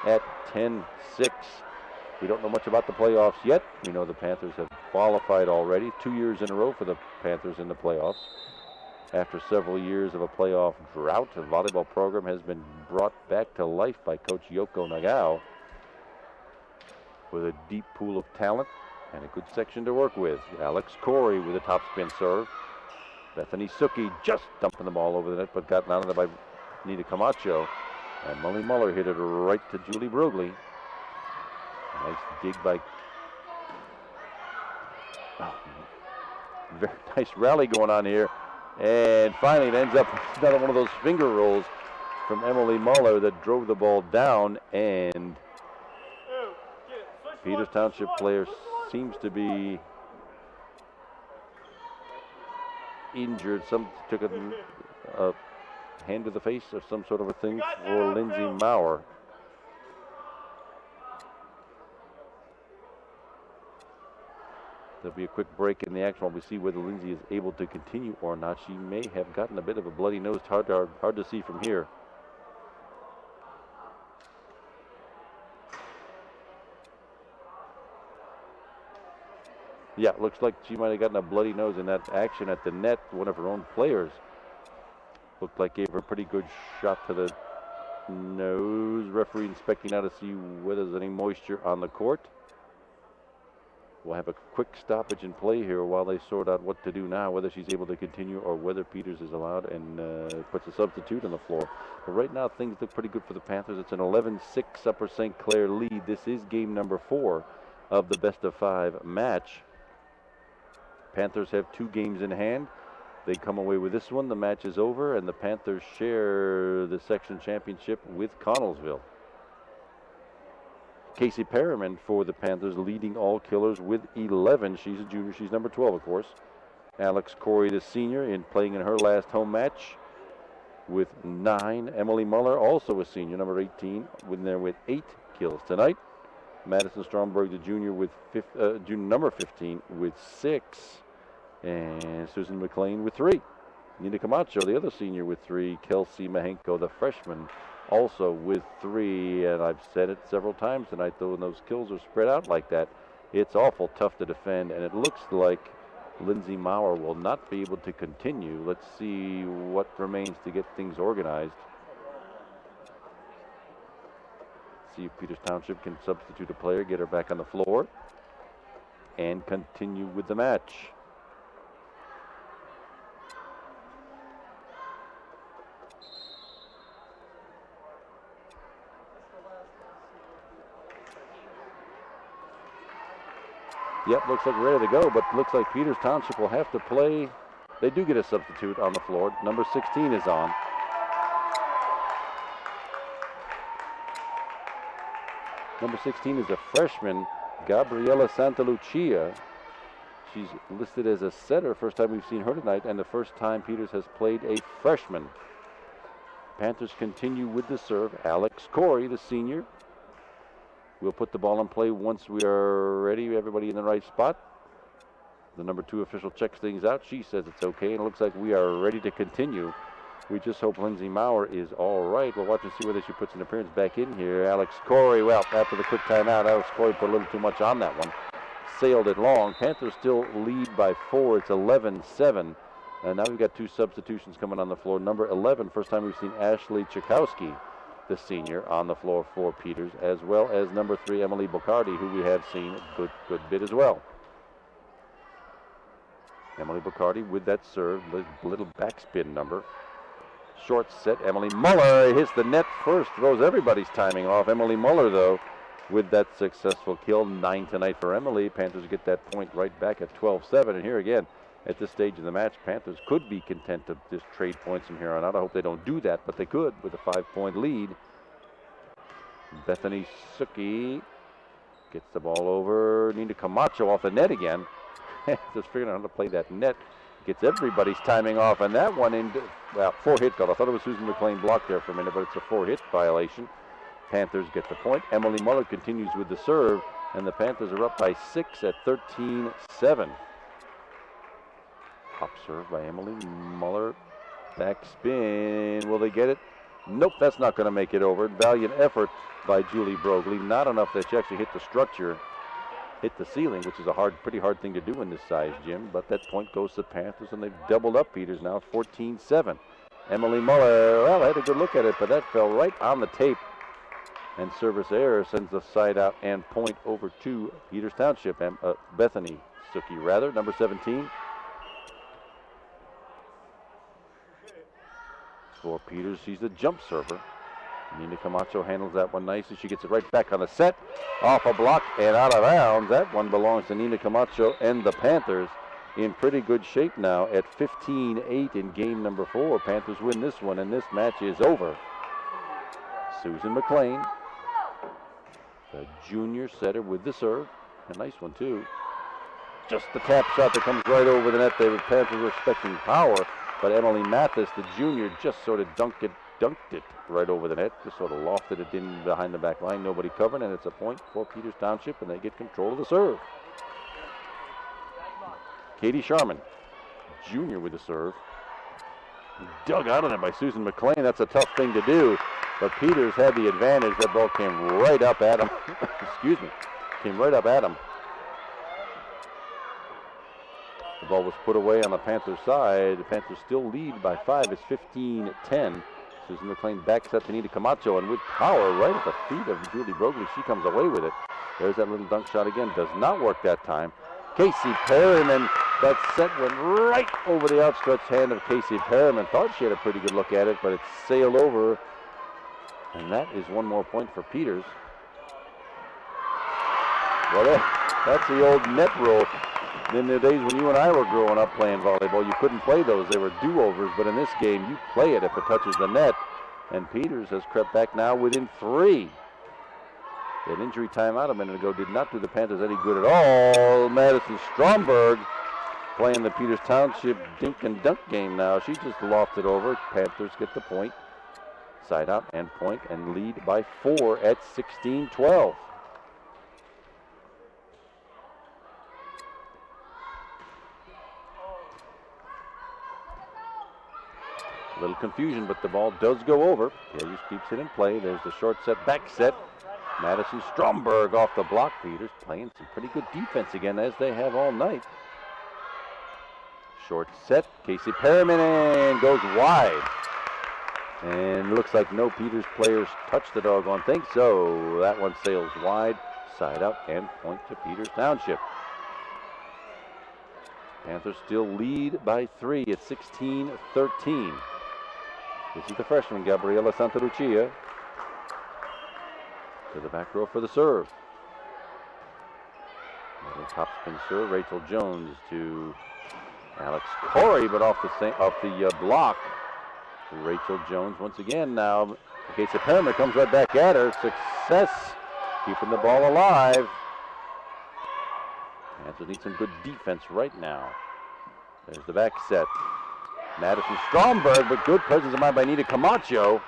at 10-6. We don't know much about the playoffs yet. We know the Panthers have qualified already 2 years in a row for the Panthers in the playoffs. After several years of a playoff drought, the volleyball program has been brought back to life by Coach Yoko Nagao with a deep pool of talent and a good section to work with. Alex Corey with a top spin serve. Bethany Suki just dumping the ball over the net, but gotten out of there by Nina Camacho. And Emily Muller hit it right to Julie Brogley. Nice dig by... very nice rally going on here. And finally it ends up with another one of those finger rolls from Emily Muller that drove the ball down, and Peters Township player seems to be injured. Some took a hand to the face or some sort of a thing for Lindsay Maurer. There'll be a quick break in the action while we see whether Lindsay is able to continue or not. She may have gotten a bit of a bloody nose. Hard to see from here. Yeah, it looks like she might have gotten a bloody nose in that action at the net. One of her own players looked like gave her a pretty good shot to the nose. Referee inspecting now to see whether there's any moisture on the court. We'll have a quick stoppage in play here while they sort out what to do now, whether she's able to continue or whether Peters is allowed and puts a substitute on the floor. But right now, things look pretty good for the Panthers. It's an 11-6 Upper St. Clair lead. This is game number 4 of the best-of-5 match. Panthers have 2 games in hand. They come away with this one. The match is over, and the Panthers share the section championship with Connellsville. Casey Perriman for the Panthers, leading all killers with 11. She's a junior. She's number 12, of course. Alex Corey, the senior, playing in her last home match with 9. Emily Muller, also a senior, number 18, with 8 kills tonight. Madison Stromberg, the junior, with junior number 15, with 6. And Susan McLean with 3. Nina Camacho, the other senior, with 3. Kelsey Mahenko, the freshman, also with 3. And I've said it several times tonight, though, when those kills are spread out like that, it's awful tough to defend. And it looks like Lindsay Maurer will not be able to continue. Let's see what remains to get things organized. See if Peters Township can substitute a player, get her back on the floor, and continue with the match. Yep, looks like we're ready to go, but looks like Peters Township will have to play. They do get a substitute on the floor. Number 16 is on. Number 16 is a freshman, Gabriela Santalucia. She's listed as a setter. First time we've seen her tonight, and the first time Peters has played a freshman. Panthers continue with the serve. Alex Corey, the senior, will put the ball in play once we are ready. Everybody in the right spot. The number 2 official checks things out. She says it's okay, and it looks like we are ready to continue. We just hope Lindsay Maurer is all right. We'll watch and see whether she puts an appearance back in here. Alex Corey, well, after the quick timeout, Alex Corey put a little too much on that one. Sailed it long. Panthers still lead by 4. It's 11-7. And now we've got 2 substitutions coming on the floor. Number 11, first time we've seen Ashley Chakowski, the senior, on the floor for Peters, as well as number 3, Emily Bocardi, who we have seen a good bit as well. Emily Bocardi with that serve, little backspin number. Short set, Emily Muller hits the net first, throws everybody's timing off. Emily Muller, though, with that successful kill. 9 tonight for Emily. Panthers get that point right back at 12-7. And here again, at this stage of the match, Panthers could be content to just trade points from here on out. I hope they don't do that, but they could with a 5-point lead. Bethany Suki gets the ball over. Nina Camacho off the net again. Just figuring out how to play that net. Gets everybody's timing off, and that one into, well, 4-hit call. I thought it was Susan McLean blocked there for a minute, but it's a 4-hit violation. Panthers get the point. Emily Muller continues with the serve, and the Panthers are up by 6 at 13-7. Hop serve by Emily Muller. Backspin. Will they get it? Nope, that's not going to make it over. Valiant effort by Julie Broglie. Not enough that she actually hit the structure, hit the ceiling, which is a pretty hard thing to do in this size gym. But that point goes to the Panthers, and they've doubled up Peters now, 14-7. Emily Muller, well, I had a good look at it, but that fell right on the tape. And service error sends the side out and point over to Peters Township. Bethany Suki, rather, number 17. For Peters, she's the jump server. Nina Camacho handles that one nicely. She gets it right back on the set. Off a block and out of bounds. That one belongs to Nina Camacho, and the Panthers in pretty good shape now at 15-8 in game number 4. Panthers win this one, and this match is over. Susan McLean, the junior setter, with the serve. A nice one, too. Just the tap shot that comes right over the net. The Panthers were expecting power, but Emily Mathis, the junior, just sort of dunked it right over the net, just sort of lofted it in behind the back line. Nobody covering, and it's a point for Peters Township, and they get control of the serve. Katie Sharman, junior, with the serve. Dug out of it by Susan McLean. That's a tough thing to do, but Peters had the advantage. That ball came right up at him. Excuse me. Came right up at him. The ball was put away on the Panthers side. The Panthers still lead by 5. It's 15-10. Susan McLean backs up to Nina Camacho, and with power right at the feet of Julie Broglie, she comes away with it. There's that little dunk shot again. Does not work that time. Casey Perriman, that set went right over the outstretched hand of Casey Perriman. Thought she had a pretty good look at it, but it sailed over. And that is one more point for Peters. Well, that's the old net roll. In the days when you and I were growing up playing volleyball, you couldn't play those. They were do-overs, but in this game, you play it if it touches the net. And Peters has crept back now within 3. That injury timeout a minute ago did not do the Panthers any good at all. Madison Stromberg playing the Peters Township dink and dunk game now. She just lofted over. Panthers get the point. Side out and point and lead by 4 at 16-12. A little confusion, but the ball does go over. Peters keeps it in play. There's the short set, back set. Madison Stromberg off the block. Peters playing some pretty good defense again, as they have all night. Short set. Casey Perriman and goes wide. And looks like no Peters players touched the doggone thing, so that one sails wide. Side out and point to Peters Township. Panthers still lead by 3 at 16-13. This is the freshman, Gabriela Santalucia. To the back row for the serve. Another topspin serve. Rachel Jones to Alex Corey, but off the block. Rachel Jones once again now. Casey Perriman comes right back at her. Success keeping the ball alive. Panthers need some good defense right now. There's the back set. Madison Stromberg, but good presence of mind by Nita Camacho.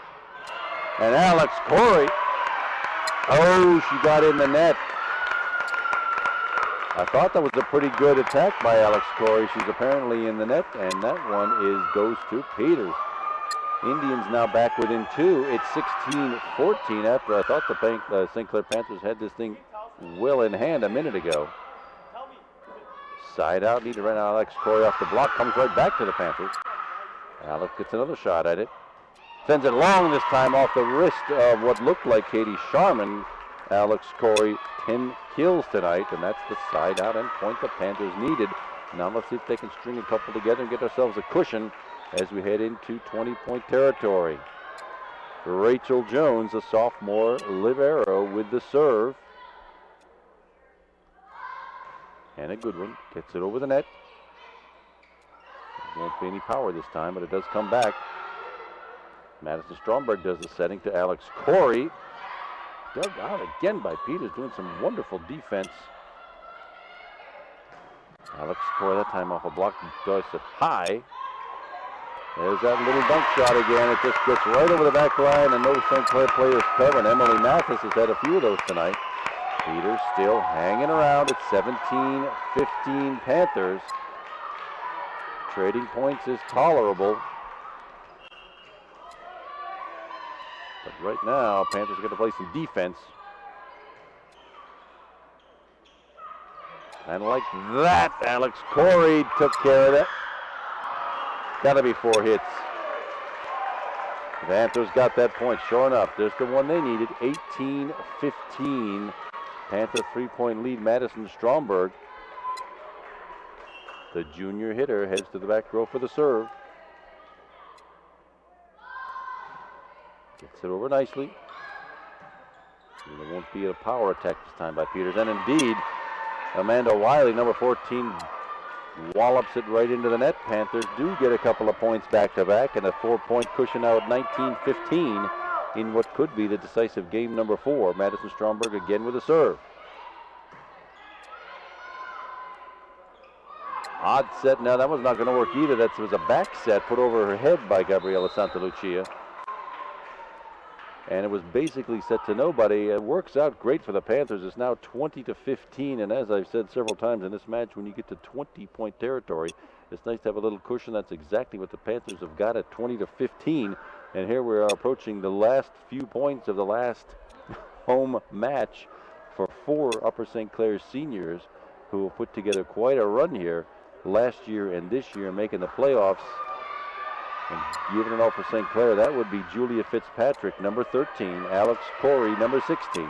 And Alex Corey. Oh, she got in the net. I thought that was a pretty good attack by Alex Corey. She's apparently in the net, and that one goes to Peters. Indians now back within 2. It's 16-14 after I thought the St. Clair Panthers had this thing well in hand a minute ago. Side out, need to run Alex Corey off the block, comes right back to the Panthers. Alex gets another shot at it. Sends it long this time off the wrist of what looked like Katie Sharman. Alex Corey, 10 kills tonight, and that's the side out and point the Panthers needed. Now let's see if they can string a couple together and get ourselves a cushion as we head into 20-point territory. Rachel Jones, a sophomore libero, with the serve. And a good one. Gets it over the net. Won't be any power this time, but it does come back. Madison Stromberg does the setting to Alex Corey. Dug out again by Peters, doing some wonderful defense. Alex Corey, that time off a block, does it high. There's that little dunk shot again. It just gets right over the back line, and no St. Clair players cover. Emily Mathis has had a few of those tonight. Peters still hanging around at 17-15 Panthers. Trading points is tolerable. But right now, Panthers are going to play some defense. And like that, Alex Corey took care of it. Gotta be 4 hits. The Panthers got that point, sure enough. There's the one they needed, 18-15. Panther 3-point lead, Madison Stromberg. The junior hitter heads to the back row for the serve. Gets it over nicely. And there won't be a power attack this time by Peters. And indeed, Amanda Wiley, number 14, wallops it right into the net. Panthers do get a couple of points back-to-back and a 4-point cushion now at 19-15 in what could be the decisive game number 4. Madison Stromberg again with a serve. Odd set. Now that was not going to work either. That was a back set put over her head by Gabriela Santalucia. And it was basically set to nobody. It works out great for the Panthers. It's now 20-15. And as I've said several times in this match, when you get to 20-point territory, it's nice to have a little cushion. That's exactly what the Panthers have got at 20-15. And here we are approaching the last few points of the last home match for 4 Upper St. Clair seniors who have put together quite a run here last year and this year, making the playoffs. And giving it all for St. Clair, that would be Julia Fitzpatrick, number 13, Alex Corey, number 16,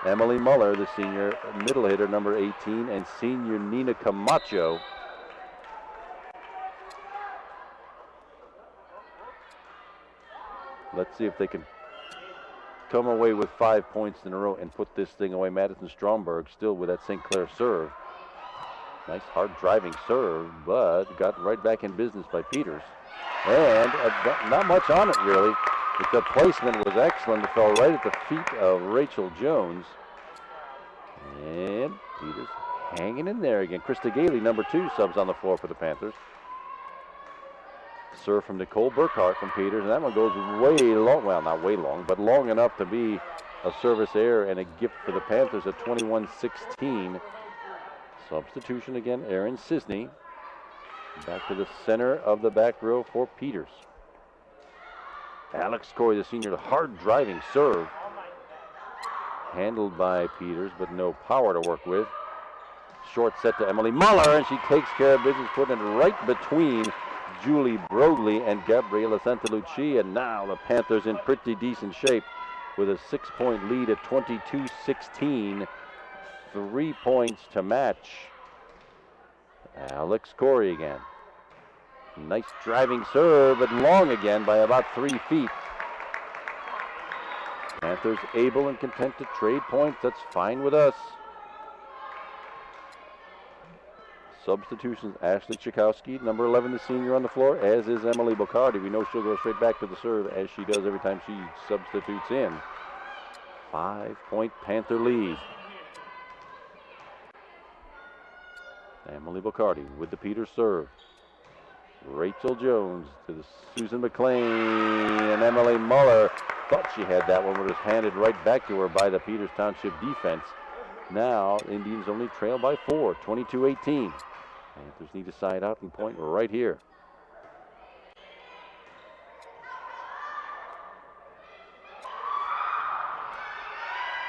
Emily Muller, the senior middle hitter, number 18, and senior Nina Camacho. Let's see if they can come away with 5 points in a row and put this thing away. Madison Stromberg still with that St. Clair serve. Nice hard driving serve, but got right back in business by Peters. And not much on it really. But the placement was excellent. It fell right at the feet of Rachel Jones. And Peters hanging in there again. Krista Gailey, number 2, subs on the floor for the Panthers. Serve from Nicole Burkhart from Peters, and that one goes way long. Well, not way long, but long enough to be a service error and a gift for the Panthers at 21-16. Substitution again, Erin Sisney. Back to the center of the back row for Peters. Alex Corey, the senior, hard driving serve. Handled by Peters, but no power to work with. Short set to Emily Muller, and she takes care of business, putting it right between Julie Brogley and Gabriela Santalucia. And now the Panthers in pretty decent shape with a 6-point lead at 22-16. 3 points to match. Alex Corey again. Nice driving serve, but long again by about 3 feet. Panthers able and content to trade points. That's fine with us. Substitutions, Ashley Chakowski, number 11, the senior on the floor, as is Emily Bocardi. We know she'll go straight back to the serve, as she does every time she substitutes in. 5-point Panther lead. Emily Bocardi with the Peters serve. Rachel Jones to the Susan McLean, and Emily Muller thought she had that one, but it was handed right back to her by the Peters Township defense. Now, Indians only trail by 4, 22-18. Panthers need a side out and point right here.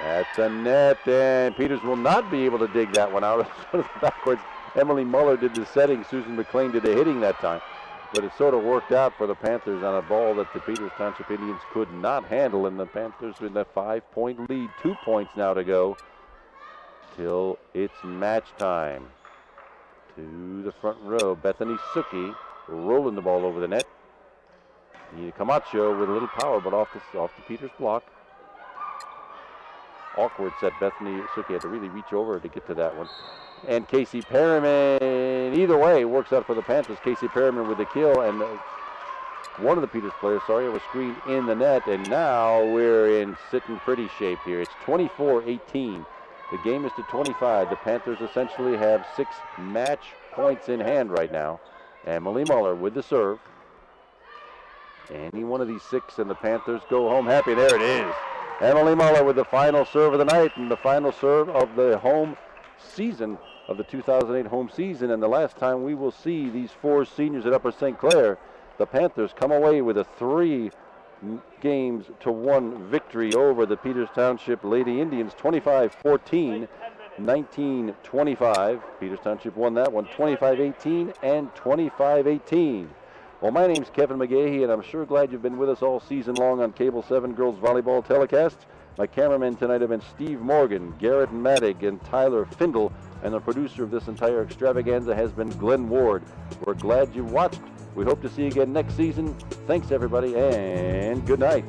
At the net, and Peters will not be able to dig that one out. Sort of backwards. Emily Muller did the setting. Susan McLean did the hitting that time. But it sort of worked out for the Panthers on a ball that the Peters Township Indians could not handle. And the Panthers with a 5-point lead. 2 points now to go till it's match time. To the front row, Bethany Suki rolling the ball over the net. Nina Camacho with a little power, but off the Peters block. Awkward set. Bethany Suki had to really reach over to get to that one. And Casey Perriman, either way, works out for the Panthers. Casey Perriman with the kill, and one of the Peters players, was screened in the net, and now we're in sitting pretty shape here. It's 24-18. The game is to 25. The Panthers essentially have 6 match points in hand right now. Emily Muller with the serve. Any one of these 6, and the Panthers go home happy. There it is. Emily Muller with the final serve of the night, and the final serve of the home season, of the 2008 home season. And the last time we will see these 4 seniors at Upper St. Clair, the Panthers come away with a 3-1 victory over the Peters Township Lady Indians, 25-14, 19-25. Peters Township won that one, 25-18 and 25-18. Well, my name's Kevin McGahey, and I'm sure glad you've been with us all season long on Cable 7 Girls Volleyball telecasts. My cameramen tonight have been Steve Morgan, Garrett Maddig, and Tyler Findle, and the producer of this entire extravaganza has been Glenn Ward. We're glad you watched. We hope to see you again next season. Thanks, everybody, and good night.